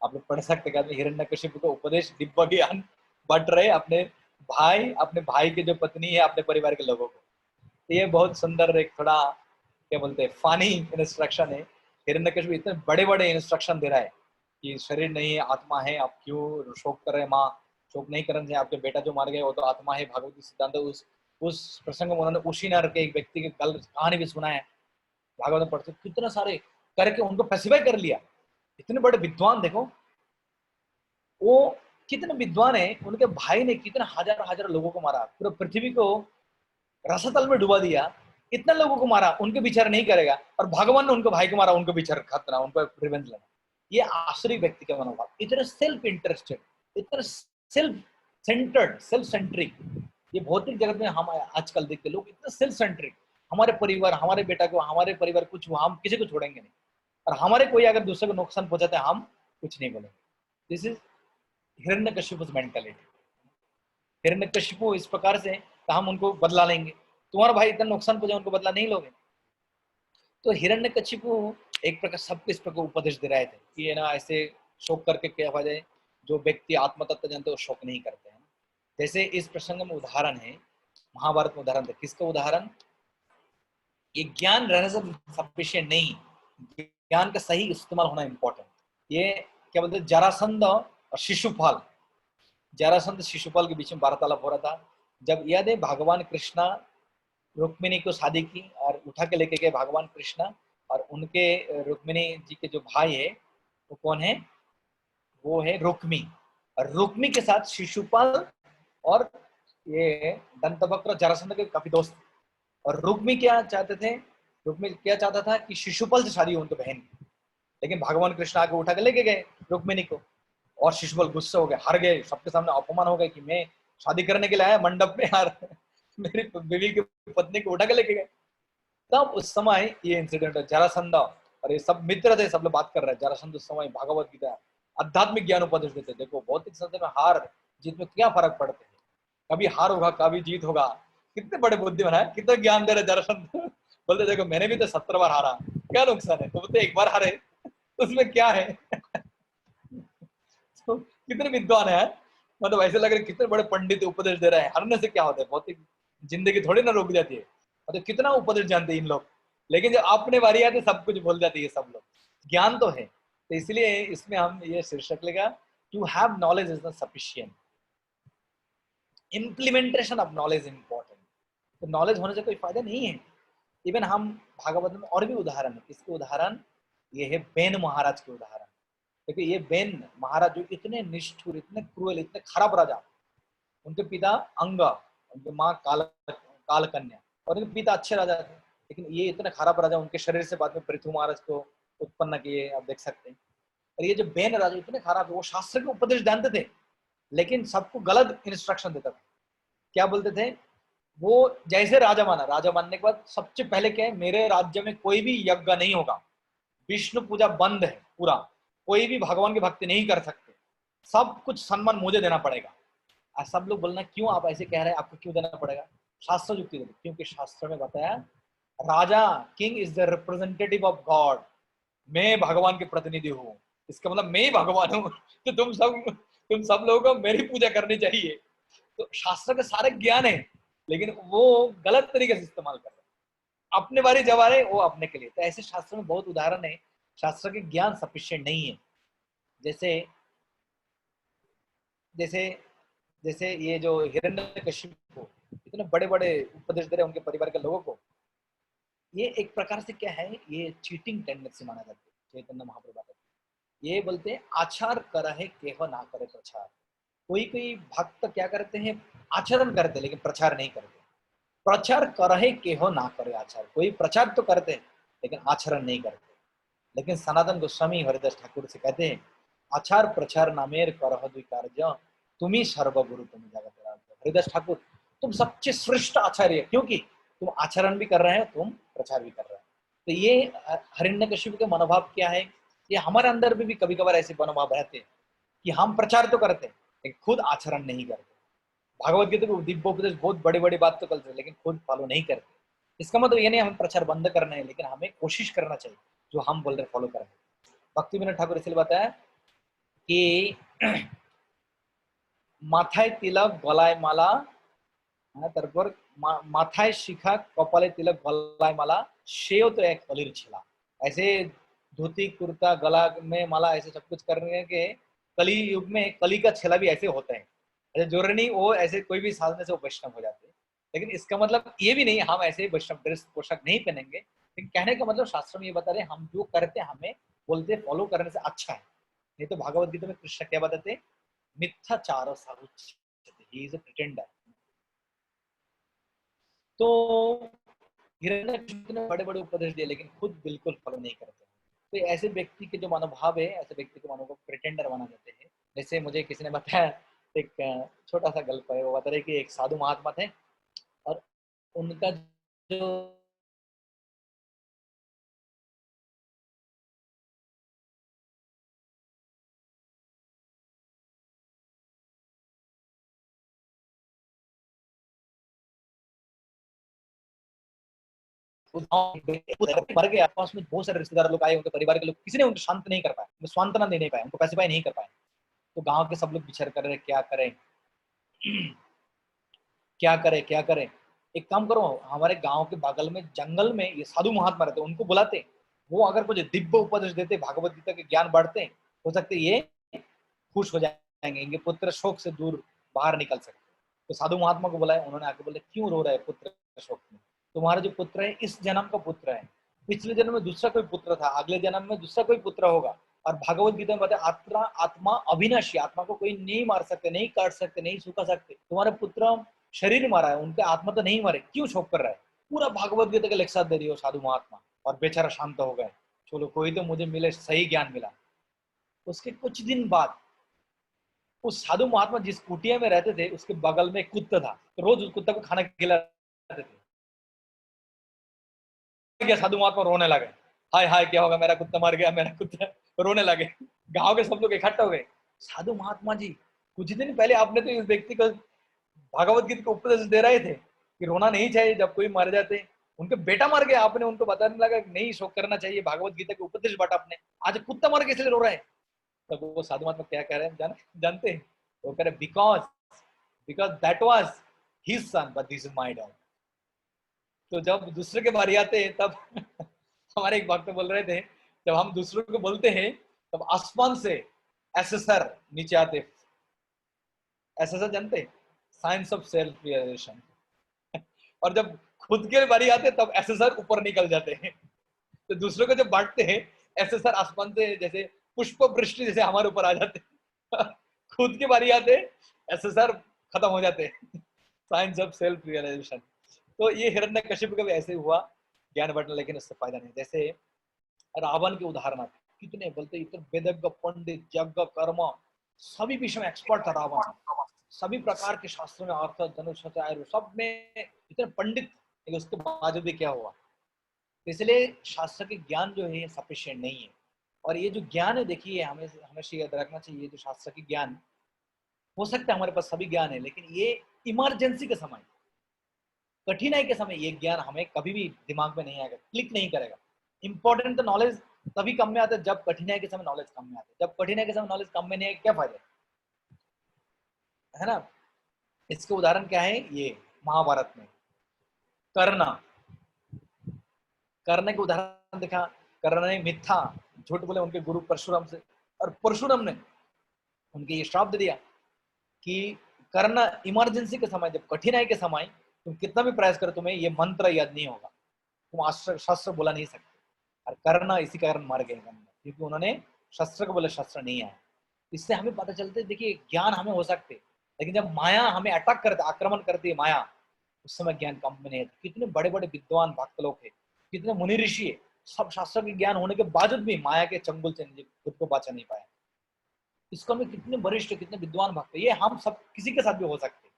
Speaker 4: आप लोग पढ़ सकते हैं। हिरण्यकशिपु को उपदेश दिव्य ज्ञान बट रहे अपने भाई के जो पत्नी है, अपने परिवार के लोगों को। तो ये बहुत सुंदर एक थोड़ा क्या बोलते हैं फानी इंस्ट्रक्शन है। हिरण्यकशिपु इतने बड़े बड़े इंस्ट्रक्शन दे रहा है कि शरीर नहीं है, आत्मा है, आप क्यों शोक कर रहे हैं माँ, शोक नहीं करना चाहिए, आपके बेटा जो मार गए वो तो आत्मा है, भगवत सिद्धांत। उस प्रसंग में उन्होंने उसी नर के एक व्यक्ति की कल कहानी भी सुना है, भागवत में पढ़ते कितने सारे करके उनको स्पेसिफाई कर लिया। इतने बड़े विद्वान, देखो वो कितने विद्वान है, उनके भाई ने कितने हजार हजार लोगों को मारा, पूरे पृथ्वी को रसातल में डुबा दिया, इतने लोगों को मारा, उनके विचार नहीं करेगा। और भगवान ने उनके भाई को मारा, उनके विचार खतरा, उनको रिवेंज लेना। ये आश्चर्य व्यक्ति का मनोभाव, इतने सेल्फ इंटरेस्टेड, इतने सेल्फ सेंटर्ड, सेल्फ सेंट्रिक। ये भौतिक जगत में हम आजकल देखते लोग इतने सेल्फ सेंट्रिक, हमारे परिवार, हमारे बेटा को, हमारे परिवार कुछ हुआ हम किसी को छोड़ेंगे नहीं, और हमारे कोई अगर दूसरे को नुकसान पहुंचाते हैं हम कुछ नहीं बोलेंगे। This is Hiranyakashipu's mentality. Hiranyakashipu इस प्रकार से तो हम उनको बदला लेंगे, तुम्हारा भाई इतना नुकसान पहुंचा उनको बदला नहीं लोगे। तो हिरण्यकशिपु एक प्रकार सबको इस प्रकार उपदेश दे रहे थे कि ये ना ऐसे शोक करके क्या फायदा है, जो व्यक्ति आत्म तत्व जानते हैं वो शोक नहीं करते हैं। जैसे इस प्रसंग में उदाहरण है, महाभारत में उदाहरण था, किसका उदाहरण, ये ज्ञान रहने से सफिशिएंट नहीं, ज्ञान का सही इस्तेमाल होना इंपॉर्टेंट। ये क्या बोलते हैं, जरासंध और शिशुपाल, जरासंध शिशुपाल के बीच में वार्तालाप हो रहा था। जब याद है भगवान कृष्णा रुक्मिणी को शादी की और उठा के लेके गए भगवान कृष्णा, और उनके रुक्मिणी जी के जो भाई है वो कौन है, वो है रुक्मी। और रुक्मी के साथ शिशुपाल और ये दंतवक्र जरासंध के काफी दोस्त। और रुक्मी क्या चाहते थे, रुक्मी क्या चाहता था कि शिशुपाल से शादी हो उनके बहन की, लेकिन भगवान कृष्ण आके उठा के लेके गए रुक्मिणी को, और शिशुपाल गुस्से हो गए, हार गए, सबके सामने अपमान हो गए कि मैं शादी करने के लिए आया मंडप में, यार मेरी बीवी की पत्नी को उठा के लेके गए। तब उस समय ये इंसिडेंट है, जरासंध और ये सब मित्र थे, सब लोग बात कर रहे हैं। जरासंध उस समय भागवत गीता आध्यात्मिक ज्ञान उपदेश देते। देखो भौतिक संसार में हार जीत में क्या फर्क पड़ते हैं, कभी हार होगा कभी जीत होगा। कितने बड़े बुद्धिमान है, कितना ज्ञान दे रहे जरासंध। बोलते देखो मैंने भी तो 70 बार हारा, क्या नुकसान है, तो बोलते एक बार हारे उसमें क्या है। तो कितने विद्वान है, मतलब ऐसे लग रहा है कितने बड़े पंडित उपदेश दे रहे हैं। हारने से क्या होता है, भौतिक जिंदगी थोड़ी ना रोक जाती है, मतलब कितना उपदेश जानते हैं इन लोग, लेकिन जब अपने बारी आती है सब कुछ भूल जाती है सब लोग। ज्ञान तो है, तो इसलिए इसमें हम ये शीर्षक लेगा, to have knowledge is not sufficient, implementation of knowledge important. तो नॉलेज होने से कोई फायदा नहीं है। इवन हम भागवत में और भी उदाहरण है, इसके उदाहरण ये है बेन महाराज के उदाहरण। देखिए ये बेन महाराज जो इतने निष्ठुर, इतने क्रूएल, इतने खराब राजा, उनके पिता अंग, उनकी माँ काल कन्या, और उनके पिता अच्छे राजा थे, लेकिन ये इतने खराब राजा, उनके शरीर से बाद में पृथु महाराज को उत्पन्न किए, आप देख सकते हैं। और ये जो बेन राजा इतने खराब है, वो शास्त्र के उपदेश जानते थे लेकिन सबको गलत इंस्ट्रक्शन देता था। क्या बोलते थे वो, जैसे राजा माना, राजा मानने के बाद सबसे पहले क्या है, मेरे राज्य में कोई भी यज्ञ नहीं होगा, विष्णु पूजा बंद है पूरा, कोई भी भगवान की भक्ति नहीं कर सकते, सब कुछ सम्मान मुझे देना पड़ेगा। आज सब लोग बोलना क्यों आप ऐसे कह रहे हैं, आपको क्यों देना पड़ेगा, शास्त्र युक्ति दे, क्योंकि शास्त्र में बताया राजा, king is the representative of god, मैं भगवान के प्रतिनिधि हूँ, इसका मतलब मैं ही भगवान हूँ, तो तुम सब लोगों को मेरी पूजा करनी चाहिए। तो शास्त्र के सारे ज्ञान है, लेकिन वो गलत तरीके से इस्तेमाल कर रहे हैं। अपने बारे जब आ रहे वो अपने के लिए। तो ऐसे शास्त्र में बहुत उदाहरण है, शास्त्र के ज्ञान सफिशिएंट नहीं है। जैसे जैसे जैसे ये जो हिरण्यकशिपु को इतने बड़े बड़े उपदेश दे रहे उनके परिवार के लोगों को, ये एक प्रकार से क्या है, ये चीटिंग टेंडेंसी माना जाता है। चैतन्य महाप्रभु बताते हैं, ये बोलते हैं आचार करहे केह ना करे प्रचार। कोई कोई भक्त क्या करते हैं, आचरण करते लेकिन प्रचार नहीं करते। प्रचार करहे केह ना करे आचार, कोई प्रचार तो करते हैं लेकिन आचरण नहीं करते। लेकिन सनातन गोस्वामी हरिदास ठाकुर से कहते हैं, आचार प्रचार नामेर करह दुई कार्य, तुम्ही सर्वगुरु तुम जगत राजा। हरिदास ठाकुर तुम सबसे श्रेष्ठ आचार्य, क्योंकि तुम आचरण भी कर रहे हो, तुम प्रचार भी कर रहे हो। तो ये हिरण्यकशिपु के मनोभाव क्या है, ये हमारे अंदर भी कभी कभार ऐसे मनोभाव रहते हैं कि हम प्रचार तो करते हैं लेकिन खुद आचरण नहीं करते। भागवत गीता को दिव्योपदेश बहुत बड़ी बड़ी बात तो करते हैं लेकिन खुद फॉलो नहीं करते। इसका मतलब ये नहीं हमें प्रचार बंद करना है, लेकिन हमें कोशिश करना चाहिए जो हम बोल रहे फॉलो करें। भक्ति विनोद ठाकुर इसलिए बताया कि माथाय तिलक गलाय माला, তারপর माथाय शिखा कपाले तिलक गलाय माला, सेও तो एक कलिर छिला। ऐसे धोती कुर्ता गला में माला ऐसे सब कुछ करने के कली युग में कली का छेला भी ऐसे होता है। ऐसे जरूरी नहीं वो ऐसे कोई भी साधने से वो वैष्णव हो जाते हैं, लेकिन इसका मतलब ये भी नहीं हम ऐसे वैष्णव ड्रेस पोशाक नहीं पहनेंगे। लेकिन कहने का मतलब शास्त्र में ये बता रहे हम जो करते हैं हमें बोलते फॉलो करने से अच्छा है। नहीं तो भागवत गीता में कृष्ण क्या बताते, मिथ्याचार साहुच्यते, ही इज अ प्रिटेंडर। तो हिरण्यकशिपु ने बड़े बड़े उपदेश दिए लेकिन खुद बिल्कुल फॉलो नहीं करते। तो ऐसे व्यक्ति के जो मनोभाव है, ऐसे व्यक्ति के मनोभाव प्रिटेंडर माना जाते हैं। जैसे मुझे किसी ने बताया, एक छोटा सा गल्प है, वो बता रहे कि एक साधु महात्मा थे और उनका जो मर गए, आसपास में बहुत सारे रिश्तेदार लोग आए, उनके परिवार के लोग, किसी ने उनको शांत नहीं कर पाए, उनको सांत्वना दे नहीं पाए, उनको पैसिफाई नहीं कर पाए। तो गांव के सब लोग विचार कर रहे क्या करें क्या करें क्या करें। एक काम करो, हमारे गांव के बगल में जंगल में ये साधु महात्मा रहते, उनको बुलाते, वो अगर कुछ दिव्य उपदेश देते, भागवत गीता के ज्ञान बांटते, हो सकते ये खुश हो जाएंगे, इनके पुत्र शोक से दूर बाहर निकल सकते। तो साधु महात्मा को बुलाया, उन्होंने आके बोले क्यों रो रहे पुत्र शोक में, तुम्हारा जो पुत्र है इस जन्म का पुत्र है, पिछले जन्म में दूसरा कोई पुत्र था, अगले जन्म में दूसरा कोई पुत्र होगा। और भागवत गीता में बताया आत्मा अविनाशी, आत्मा को कोई नहीं मार सकते, नहीं काट सकते, नहीं सुखा सकते। तुम्हारे पुत्र शरीर मारा है, उनके आत्मा तो नहीं मारे, क्यों शोक कर रहा है। पूरा भागवत गीता का लेक्चर दे रही हो साधु महात्मा, और बेचारा शांत हो गए, चलो कोई तो मुझे मिले, सही ज्ञान मिला। उसके कुछ दिन बाद उस साधु महात्मा जिस कुटिया में रहते थे उसके बगल में एक कुत्ता था, तो रोज उस कुत्ता को खाना खिलाते थे। क्या साधु महात्मा रोने लगे, हाय हाय क्या होगा, मेरा कुत्ता मर गया, मेरा कुत्ता, रोने लगे। गांव के सब लोग इकट्ठा हो गए, साधु महात्मा जी कुछ दिन पहले आपने तो इस व्यक्ति को भागवत गीता को उपदेश दे रहे थे कि रोना नहीं चाहिए जब कोई मर जाते, उनके बेटा मर गया, आपने उनको बताने लगा कि नहीं शोक करना चाहिए, भागवत गीता के उपदेश बांटा आपने, आज कुत्ता मर गया इसलिए रो रहा है। तब वो साधु महात्मा क्या कह रहे हैं जानते हैं, वो कह रहे because that was his son but this is my dog. तो जब दूसरे के बारी आते हैं तब हमारे एक भक्त बोल रहे थे, जब हम दूसरों को बोलते हैं तब आसमान से एसेसर नीचे आते। एसेसर जानते हैं, साइंस ऑफ सेल्फ रियलाइजेशन। और जब खुद के बारी आते तब एसेसर ऊपर निकल जाते हैं। तो दूसरों को जब बांटते हैं एसेसर आसमान से जैसे पुष्प वृष्टि जैसे हमारे ऊपर आ जाते हैं। खुद के बारी आते एसेसर खत्म हो जाते हैं। Science of self realization. तो ये हिरण्यकशिपु का भी ऐसे हुआ ज्ञान बांटना, लेकिन उससे फायदा नहीं। जैसे रावण के उदाहरण कितने बोलते, इतने वेदज्ञ पंडित यज्ञ कर्म सभी विषय में एक्सपर्ट था रावण, सभी प्रकार के शास्त्रों में अर्थ धनुष सब में इतने पंडित, लेकिन उसके बावजूद भी क्या हुआ। इसलिए शास्त्र के ज्ञान जो है सफिशिएंट नहीं है। और ये जो ज्ञान है देखिए हमें हमेशा याद रखना चाहिए, जो शास्त्र के ज्ञान हो सकता है हमारे पास सभी ज्ञान है, लेकिन ये इमरजेंसी के समय, कठिनाई के समय ये ज्ञान हमें कभी भी दिमाग में नहीं आएगा, क्लिक नहीं करेगा। इंपॉर्टेंट तो नॉलेज तभी कम में आता है जब कठिनाई के समय नॉलेज कम में आता है। जब कठिनाई के समय नॉलेज कम में नहीं है, क्या फायदा है ना। इसके उदाहरण क्या है, ये महाभारत में कर्ण, कर्ण के उदाहरण देखा। कर्ण ने मिथ्या झूठ बोले उनके गुरु परशुराम से, और परशुराम ने उनके ये श्राप दे दिया कि कर्ण इमरजेंसी के समय, जब कठिनाई के समय तुम कितना भी प्रयास करो तुम्हें ये मंत्र याद नहीं होगा, तुम शस्त्र बोला नहीं सकते। और कर्ण इसी कारण मर गए क्योंकि उन्होंने शस्त्र को बोले शस्त्र नहीं आया। इससे हमें पता चलता है, देखिए ज्ञान हमें हो सकते, लेकिन जब माया हमें अटैक करती, आक्रमण करती है माया, उस समय ज्ञान कम में नहीं है। कितने बड़े बड़े विद्वान भक्त लोग है, कितने मुनि ऋषि है, सब शास्त्र के ज्ञान होने के बावजूद भी माया के चंगुल से खुद को बचा नहीं पाया। इसको हमें कितने वरिष्ठ, कितने विद्वान भक्त, ये हम सब किसी के साथ भी हो सकते।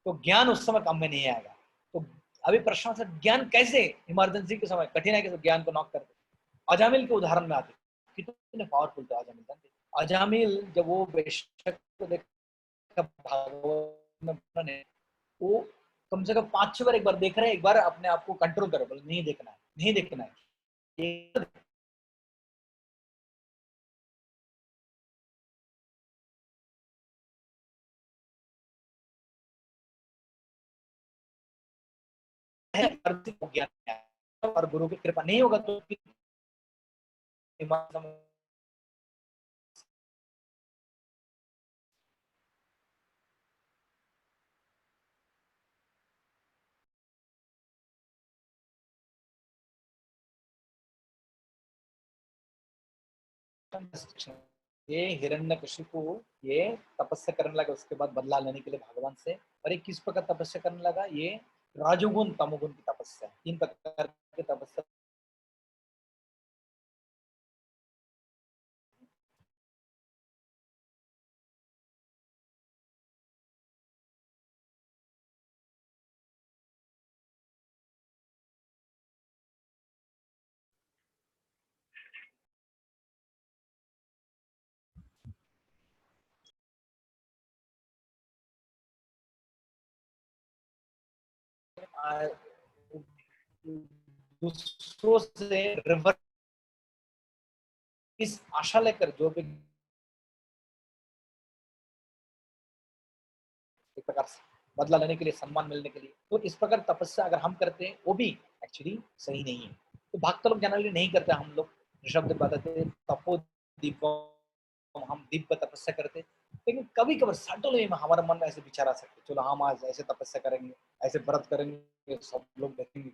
Speaker 4: तो ज्ञान उस समय कम में नहीं आएगा। तो अभी प्रश्न से ज्ञान कैसे इमरजेंसी के समय, कठिनाई के समय ज्ञान को नॉक करते। अजामिल के उदाहरण में आते, कितने पावरफुल थे अजामिल। अजामिल जब वो बेशक को देखा भगवान ने, वो कम से कम 5-6 बार एक बार देख रहे हैं, एक बार अपने आप को कंट्रोल करे, बोले नहीं देखना है, नहीं देखना है। और गुरु की कृपा नहीं होगा तो ये हिरण्यकशिपु ये तपस्या करने लगा, उसके बाद बदला लेने के लिए भगवान से। और ये किस प्रकार तपस्या करने लगा, ये राजोगुण तमोगुण की तपस्या, 3 प्रकार की तपस्या। दूसरों से रिवर इस आशा लेकर जो भी एक प्रकार से बदला लेने के लिए, सम्मान मिलने के लिए, तो इस प्रकार तपस्या अगर हम करते हैं वो भी एक्चुअली सही नहीं है। तो भक्त लोग जनरली नहीं करते। हम लोग शब्द बताते तपो दीपम, हम दीप पर तपस्या करते। लेकिन कभी कभार सटल में हमारे मन में ऐसे विचार आ सकते, चलो हम आज ऐसे तपस्या करेंगे, ऐसे व्रत करेंगे, सब लोग देखेंगे।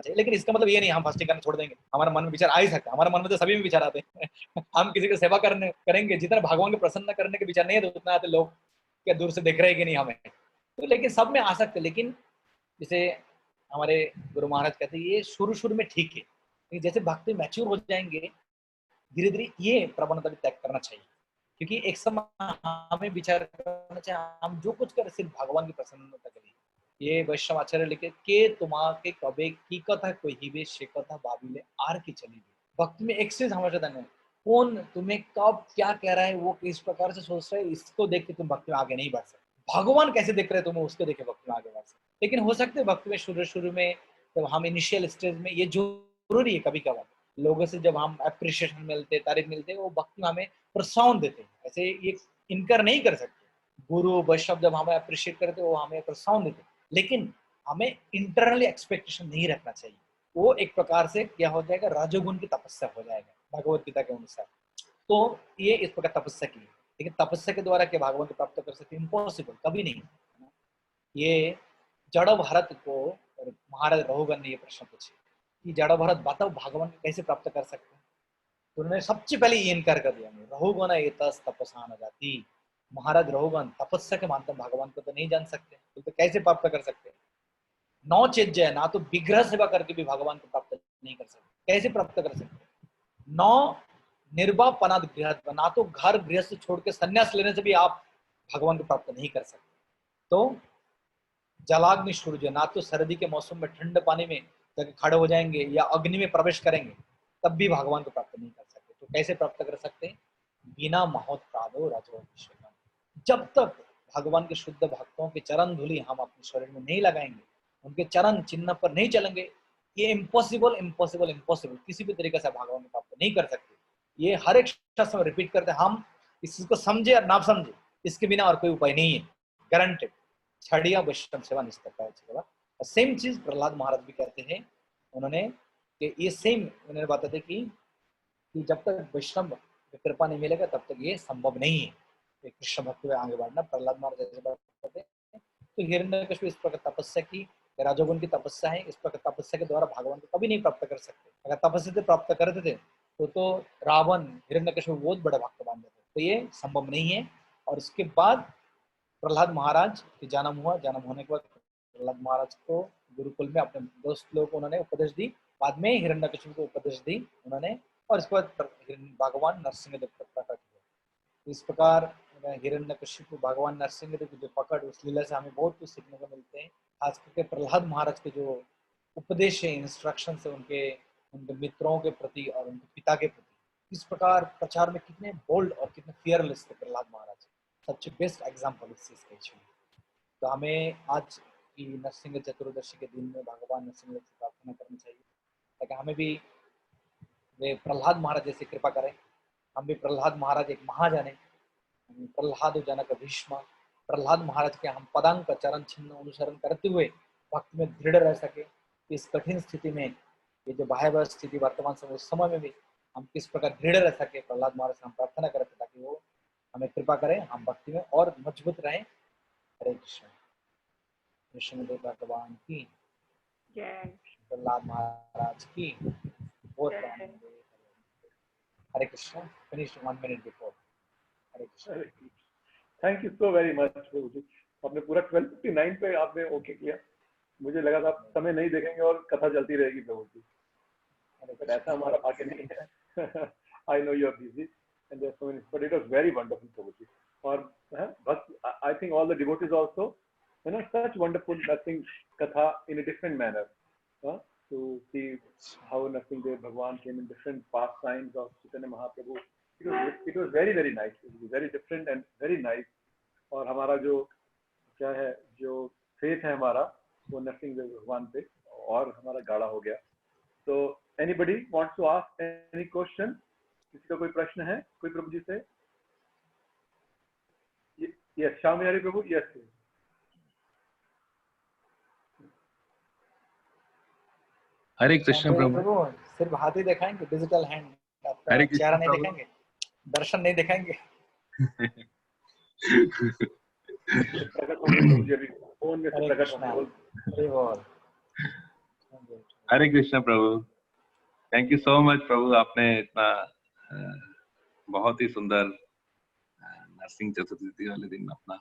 Speaker 4: लेकिन इसका मतलब ये नहीं हम फास्टिंग करना छोड़ देंगे। हमारे मन में विचार आ ही सकता है, हमारे मन में तो सभी में विचार आते हैं। हम किसी की सेवा करने करेंगे, जितना भगवान को प्रसन्न करने के विचार नहीं है, तो उतना आते लोग क्या दूर से देख रहे हैं कि नहीं हमें। तो लेकिन सब में आ सकते। लेकिन जैसे हमारे गुरु महाराज कहते हैं, ये शुरू शुरू में ठीक है, लेकिन जैसे भक्ति मैच्योर हो जाएंगे, धीरे धीरे ये प्रवणता भी त्याग करना चाहिए। क्योंकि एक समय हमें विचार करना चाहिए, हम जो कुछ करें सिर्फ भगवान की प्रसन्नता के लिए। ये वैष्णव आचार्य लिखे के तुम्हारे कबे की कथा कोई हिबे से कथा बाबिले आर की चली गई। भक्ति में एक चीज हमेशा देना है, कौन तुम्हें कब क्या कह रहा है, वो किस प्रकार से सोच रहा है, इसको देख के तुम भक्ति में आगे नहीं बढ़ सकते। भगवान कैसे देख रहे हैं तुम्हें, उसको देख के भक्ति में आगे बढ़ सकते। लेकिन हो सकते है भक्ति में शुरू शुरू में जब हम इनिशियल स्टेज में, ये जरूरी है कभी कभार लोगों से जब हम अप्रिशिएशन मिलते, तारीफ मिलते, वो भक्ति में हमें प्रोत्साहन देते हैं। ऐसे ये इनकार नहीं कर सकते। गुरु वैष्णव जब हमें अप्रिशिएट करते, वो हमें प्रोत्साहन देते, लेकिन हमें इंटरनली एक्सपेक्टेशन नहीं रखना चाहिए। वो एक प्रकार से क्या हो जाएगा, राजोगुण की तपस्या हो जाएगा भगवत गीता के अनुसार। तो ये इस प्रकार तपस्या की, लेकिन तपस्या के द्वारा क्या भगवान को प्राप्त कर सकते, इम्पॉसिबल, कभी नहीं। ये जड़ भरत को महाराज रघुगण ने ये प्रश्न पूछे कि जड़ भरत बताओ भगवान को कैसे प्राप्त कर सकते हैं। तो उन्होंने सबसे पहले ये इनकार कर दिया, रघुगण एतस तपसा न जाति। महाराज रघुगण तपस्या के माध्यम भगवान को तो नहीं जान सकते, तो कैसे प्राप्त कर सकते। नौ चेज्य, ना तो विग्रह सेवा करके भी भगवान को प्राप्त नहीं कर सकते, कैसे प्राप्त कर सकते। नौ निर्वापनाद गृहस्थ, ना तो घर गृहस्थ छोड़ के संन्यास लेने से भी आप भगवान को प्राप्त नहीं कर सकते। तो जलाग्नि सूर्य, ना तो सर्दी के मौसम में ठंडे पानी में जाके खड़े हो जाएंगे या अग्नि में प्रवेश करेंगे, तब भी भगवान को प्राप्त नहीं कर सकते। तो कैसे प्राप्त कर सकते, बिना महोत्पादो रजो, जब तक भगवान के शुद्ध भक्तों के चरण धूलि हम अपने शरीर में नहीं लगाएंगे, उनके चरण चिन्ह पर नहीं चलेंगे, ये इम्पॉसिबल इम्पॉसिबल इम्पॉसिबल, किसी भी तरीके से भगवान को प्राप्त नहीं कर सकते। ये हर एक शास्त्र में रिपीट करते हैं, हम इस चीज को समझे या ना समझे, इसके बिना और कोई उपाय नहीं है, गारंटेड। छड़िया वैष्णव सेवा निष्ठा। सेम चीज प्रहलाद महाराज भी कहते हैं, उन्होंने कि ये सेम उन्होंने बताते कि जब तक वैष्णव की कृपा नहीं मिलेगा तब तक ये संभव नहीं है कि कृष्ण भक्ति में आगे बढ़ना। प्रहलाद महाराज जैसे बताते हैं, तो हिरण्यकशिपु इस प्रकार तपस्या की, राजोगुण की तपस्या है, इस प्रकार तपस्या के द्वारा भगवान को कभी नहीं प्राप्त कर सकते। अगर तपस्या से प्राप्त करते थे तो रावण हिरण्यकशिपु बहुत बड़ा भक्त मान लेते, तो ये संभव नहीं है। और उसके बाद प्रहलाद महाराज की जन्म हुआ, जन्म होने के बाद प्रहलाद महाराज को गुरुकुल में अपने दोस्त लोगों को उन्होंने उपदेश दी, बाद में हिरण्यकशिपु को उपदेश दी उन्होंने, और इसके बाद भगवान नरसिंहदेव को प्रकट हुए। इस प्रकार हिरण्यकशिपु भगवान नरसिंहदेव की जो पकड़, उस लीला से हमें बहुत कुछ सीखने को मिलते हैं। खास करके प्रहलाद महाराज के जो उपदेश है, इंस्ट्रक्शन है उनके मित्रों के प्रति और उनके पिता के प्रति, इस प्रकार प्रचार में कितने बोल्ड और कितने फियरलेस थे प्रहलाद महाराज, सच बेस्ट एग्जाम्पल इस चीज का। तो हमें आज की नरसिंह चतुर्दशी के दिन में भगवान नरसिंह से प्रार्थना करनी चाहिए ताकि हमें भी वे प्रहलाद महाराज जैसे कृपा करें, हम भी प्रहलाद महाराज एक महाजन है, प्रहलाद जनक भीष्म, प्रहलाद महाराज के हम पदांक का चरण चिन्ह अनुसरण करते हुए भक्ति में दृढ़ रह सके। इस कठिन स्थिति में, ये जो भयावह स्थिति वर्तमान समय, उस समय में भी हम किस प्रकार दृढ़ रह सके, प्रहलाद महाराज से हम प्रार्थना करते ताकि वो हमें कृपा करें, हम भक्ति में और मजबूत रहें। हरे कृष्ण। विष्णुदेव भगवान की
Speaker 1: जय।
Speaker 4: प्रहलाद महाराज की बहुत Hare Krishna. Finish 1 minute before. Hare Krishna.
Speaker 5: Thank you so very much प्रभु जी। आपने पूरा 12:59 पे आपने ओके किया, मुझे लगा था आप समय नहीं देखेंगे और कथा चलती रहेगी प्रभु जी, बट ऐसा हमारा भाग्य नहीं है। I know you are busy and there so many, but it was very wonderful प्रभु जी। और बस I think all the devotees also you know such wonderful Narsingh katha in a different manner, to see how Narsingh Dev Bhagwan came in different pastimes of Chaitanya Mahaprabhu. It was very very nice, it was very different and very nice. और हमारा जो क्या है, जो faith है हमारा, वो नरसिंह देव भगवान पे और हमारा गाढ़ा हो गया। तो anybody wants to ask any question? किसी का कोई प्रश्न है कोई प्रभु जी से? यस श्याम यारी प्रभु। यस
Speaker 6: हरे कृष्ण प्रभु।
Speaker 4: सिर्फ हाथ ही दिखाएंगे, डिजिटल हैंड,
Speaker 6: हरे कृष्ण
Speaker 4: चेहरा नहीं
Speaker 6: प्रभु।
Speaker 4: दिखाएंगे, दर्शन नहीं दिखाएंगे।
Speaker 5: प्रकट हो गए प्रभु जी, अभी फोन में से प्रकट हो गए।
Speaker 6: हरे कृष्ण प्रभु। थैंक यू सो मच प्रभु, आपने इतना बहुत ही सुंदर नरसिंह चतुर्थी वाले दिन अपना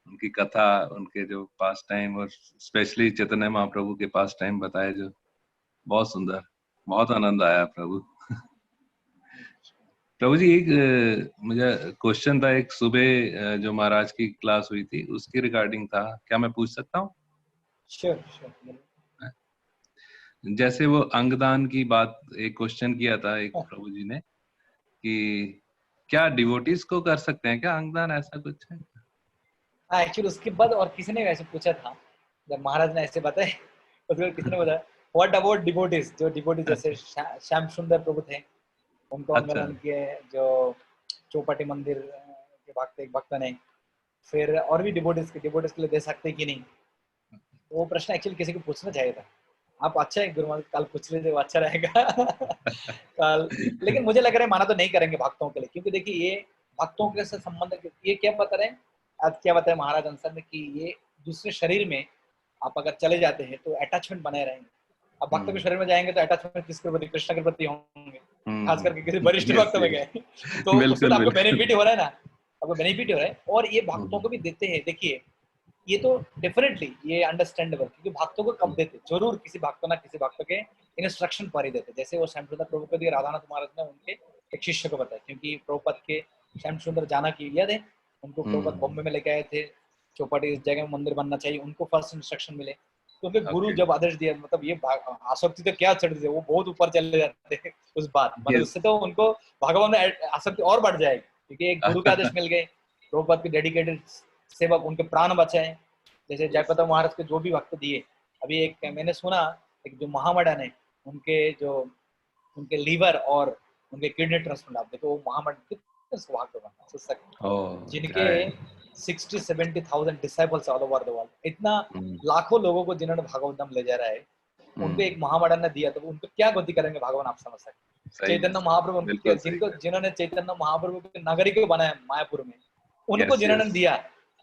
Speaker 6: उनकी कथा, उनके जो पास टाइम और स्पेशली चैतन्य महाप्रभु के पास टाइम बताए, जो बहुत सुंदर, बहुत आनंद आया प्रभु। प्रभु जी एक मुझे क्वेश्चन था, एक सुबह जो महाराज की क्लास हुई थी उसकी रिगार्डिंग था, क्या मैं पूछ सकता हूँ?
Speaker 4: श्योर।
Speaker 6: जैसे वो अंगदान की बात, एक क्वेश्चन किया था एक प्रभु जी ने कि क्या डिवोटीज को कर सकते हैं क्या अंगदान, ऐसा कुछ है?
Speaker 4: हाँ, एक्चुअली उसके बाद और किसी ने वैसे पूछा था, जब महाराज ने ऐसे बताया, उसके बाद किसी ने बताया व्हाट अबाउट डिवोटीज, जो डिवोटीज जैसे श्याम सुंदर प्रभु थे, उनको आंदोलन किए, जो चौपाटी मंदिर के भक्त, एक भक्त ने, फिर और भी डिवोटीज के लिए दे सकते कि नहीं, वो प्रश्न एक्चुअली किसी को पूछना चाहिए था। आप अच्छा है गुरु महाराज, कल पूछ लीजिए, वो अच्छा रहेगा। कल, लेकिन मुझे लग रहा है माना तो नहीं करेंगे भक्तों के लिए, क्योंकि देखिए ये भक्तों के से संबंध, ये क्या बता रहे हैं आज, क्या बताया महाराज आंसर में कि ये दूसरे शरीर में आप अगर चले जाते हैं तो अटैचमेंट बने रहेंगे। अब भक्त के शरीर में जाएंगे तो अटैचमेंट किसके प्रति, कृष्ण के प्रति होंगे, खास करके किसी वरिष्ठ भक्त में गए तो उससे आपको बेनिफिट हो रहा है ना, आपको बेनिफिट हो रहा है। और ये भक्तों को भी देते हैं, देखिए ये तो डेफिनेटली ये अंडरस्टैंडेबल, क्योंकि भक्तों को कब देते, जरूर किसी भक्त ना किसी भक्त के इंस्ट्रक्शन पर ही देते, जैसे वो श्याम सुंदर प्रभु को दिए, राधानाथ महाराज ने उनके एक शिष्य को बताया, क्योंकि प्रभुपद के श्याम सुंदर जाना की याद है, उनको प्रभुपद बॉम्बे में लेके आए थे, चौपाटी इस जगह में मंदिर बनना चाहिए, उनको फर्स्ट इंस्ट्रक्शन मिले, क्योंकि गुरु जब आदेश दिया, मतलब ये आसक्ति तो क्या चढ़ दी, वो बहुत ऊपर चले जाते हैं उस बात, मतलब उससे तो उनको भगवान में आसक्ति और बढ़ जाएगी, क्योंकि एक गुरु का आदेश मिल गए, प्रभुपद के डेडिकेटेड सेवक उनके प्राण बचाए, जैसे जयप्रदा महाराज के जो भी भक्त दिए। अभी एक मैंने सुना, एक जो महामडन है, उनके लीवर और उनके किडनी ट्रांसप्लांट, आप देखो वो महामडन कितने सौभाग्यवान, जिनके 60-70,000 disciples all over the world, इतना लाखों लोगों को जिन्होंने भागवत धाम ले जा रहा है, उनको एक महामडन ने दिया, तो उनको क्या गति करेंगे भगवान, आप समझ सकते। चैतन्य महाप्रभु जिन्होंने चैतन्य महाप्रभु के नगरी को बनाया मायापुर में, उनको जिन्होंने दिया,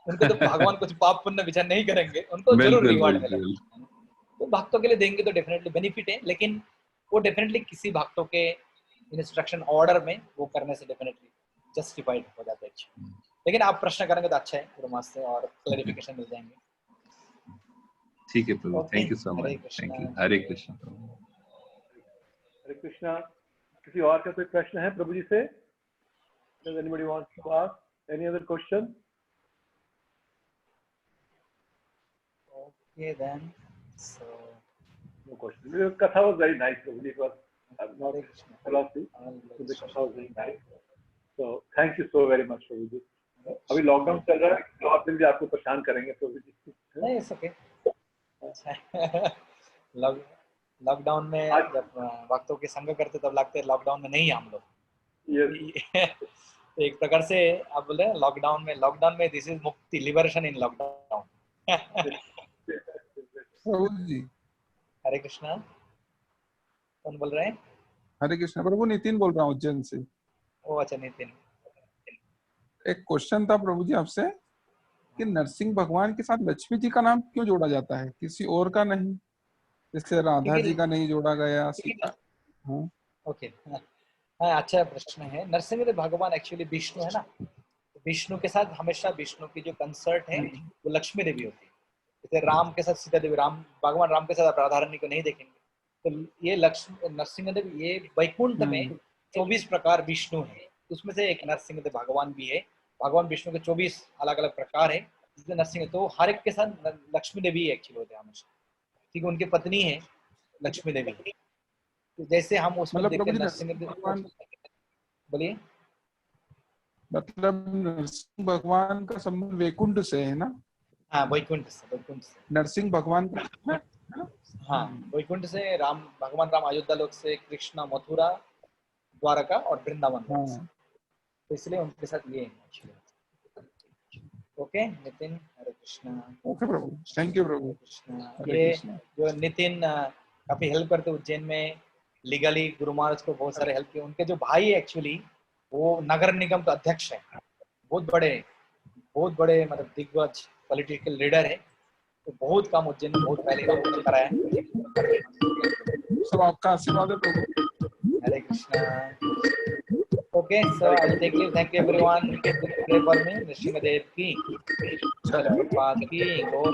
Speaker 4: उनको तो भगवान कुछ पाप पुण्य विचार नहीं करेंगे, उनको जरूर रिवॉर्ड मिलेगा। तो भक्तों के लिए देंगे तो डेफिनेटली बेनिफिट है, लेकिन वो डेफिनेटली किसी भक्तों के इंस्ट्रक्शन ऑर्डर में वो करने से डेफिनेटली जस्टिफाइड हो जाता है। लेकिन आप प्रश्न करेंगे तो अच्छा है, गुरुमात से और क्लैरिफिकेशन मिल जाएंगे।
Speaker 6: ठीक है प्रभु, thank you so much, thank you. Hare Krishna.
Speaker 5: Hare Krishna. किसी और का कोई प्रश्न है प्रभु जी से? Does anybody want to ask any other question?
Speaker 4: Okay then, so
Speaker 5: no question. The katha was very nice, Prabhu ji. It was not philosophy, so the katha was very nice. So thank you so very much प्रभु जी। अभी lockdown चल रहा है, तो आप दिन भी आपको परेशान करेंगे प्रभु जी।
Speaker 4: नहीं, इट्स ओके। लॉकडाउन में जब भक्तों के संग करते तब लगते हैं लॉकडाउन में नहीं हम लोग। एक प्रकार से आप बोल रहे हैं लॉकडाउन में दिस इज मुक्ति, लिबरेशन इन लॉकडाउन।
Speaker 7: प्रभु जी
Speaker 4: हरे कृष्णा। कौन बोल रहे हैं?
Speaker 7: हरे कृष्णा प्रभु, नितिन बोल रहा हूँ उज्जैन से।
Speaker 4: ओ अच्छा, नितिन।
Speaker 7: एक क्वेश्चन था प्रभु जी आपसे कि नरसिंह भगवान के साथ लक्ष्मी जी का नाम क्यों जोड़ा जाता है, किसी और का नहीं? जैसे राधा जी का नहीं जोड़ा गया, सीता।
Speaker 4: ओके, हाँ, अच्छा प्रश्न है। नरसिंह भगवान एक्चुअली विष्णु है ना, विष्णु के साथ हमेशा विष्णु की जो कंसर्ट है वो लक्ष्मी देवी होती है। जैसे राम के साथ सीता देवी, भगवान राम के साथ आप राधा रानी को नहीं देखेंगे। तो ये नरसिंह देव, ये वैकुंठ में 24 प्रकार विष्णु है, उसमें से एक नरसिंह देव भगवान भी है। भगवान विष्णु के 24 अलग अलग प्रकार है, जिसमें नरसिंह, तो हर एक के साथ लक्ष्मी देवी एक्चुअली होते हैं हमेशा, ठीक है। उनकी पत्नी है लक्ष्मी देवी। तो जैसे हम उसमें देखते हैं नरसिंह देव, बोलिए।
Speaker 7: मतलब नरसिंह भगवान का संबंध वैकुंठ से है ना?
Speaker 4: हाँ, वैकुंठ से
Speaker 7: नरसिंह भगवान का,
Speaker 4: हाँ, वैकुंठ से। भगवान राम अयोध्या लोक से, कृष्णा मथुरा, द्वारका और वृंदावन, तो इसलिए उनके साथ ये है। ओके नितिन, हरे कृष्णा।
Speaker 7: ओके प्रभु, थैंक यू प्रभु।
Speaker 4: ये जो नितिन काफी हेल्प करते उज्जैन में, लीगली गुरु महाराज को बहुत सारे हेल्प किए। उनके जो भाई एक्चुअली वो नगर निगम का अध्यक्ष है, बहुत बड़े मतलब दिग्गज पॉलिटिकल लीडर है। तो बहुत काम उज्जैन में बहुत पहले कराया है।
Speaker 7: सब आपका आशीर्वाद है प्रभु।
Speaker 4: हरे Krishna. Okay, so I will take leave. Thank you everyone. Pray for me. Nrisimhadeva की पाद की गौर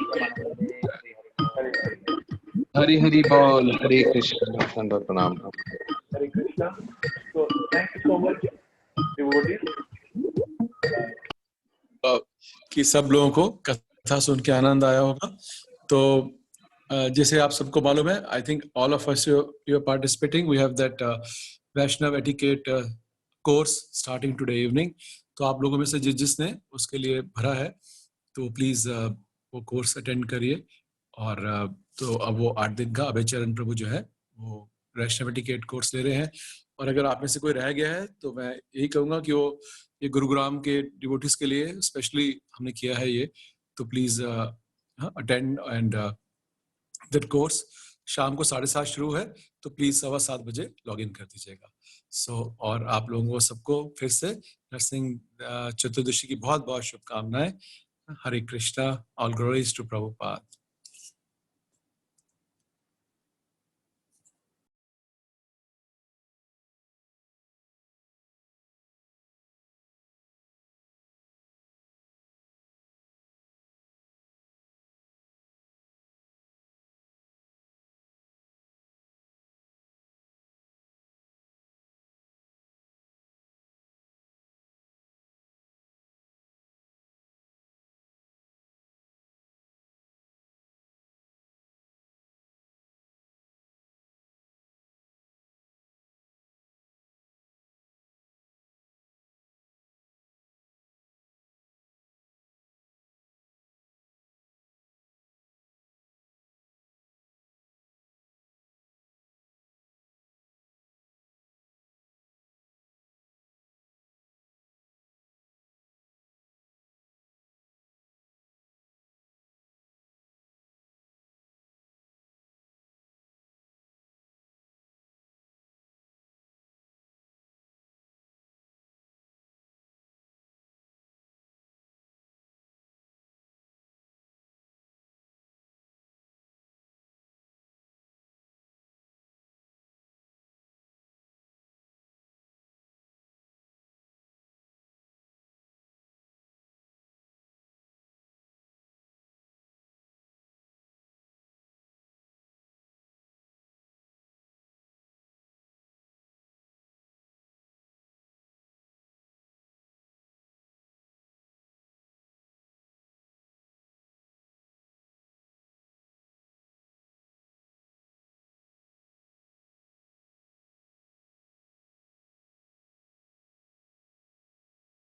Speaker 6: हरि हरि बोल। हरे कृष्ण। संदर प्रणाम।
Speaker 5: हरे Krishna. So thank you so much devotees।
Speaker 2: कि सब लोगों को कथा सुन के आनंद आया होगा। तो जैसे आप सबको मालूम है, I think all of us you are participating. We have that Vaishnav etiquette course starting today evening. तो आप लोगों में से जिसने उसके लिए भरा है तो प्लीज वो कोर्स अटेंड करिए। और तो अब वो 8 दिन का अभय चरण प्रभु जो है वो वैष्णव एटिकेट कोर्स ले रहे हैं। और अगर आप में से कोई रह गया है तो मैं यही कहूँगा कि वो ये गुरुग्राम के डिवोटीज के लिए स्पेशली हमने किया है ये, तो please attend and that course. शाम को 7:30 शुरू है, तो प्लीज 7:15 बजे लॉग इन कर दीजिएगा। और आप लोगों को सबको फिर से नरसिंह चतुर्दशी की बहुत बहुत शुभकामनाएं। Hare Krishna. All glories to Prabhupada.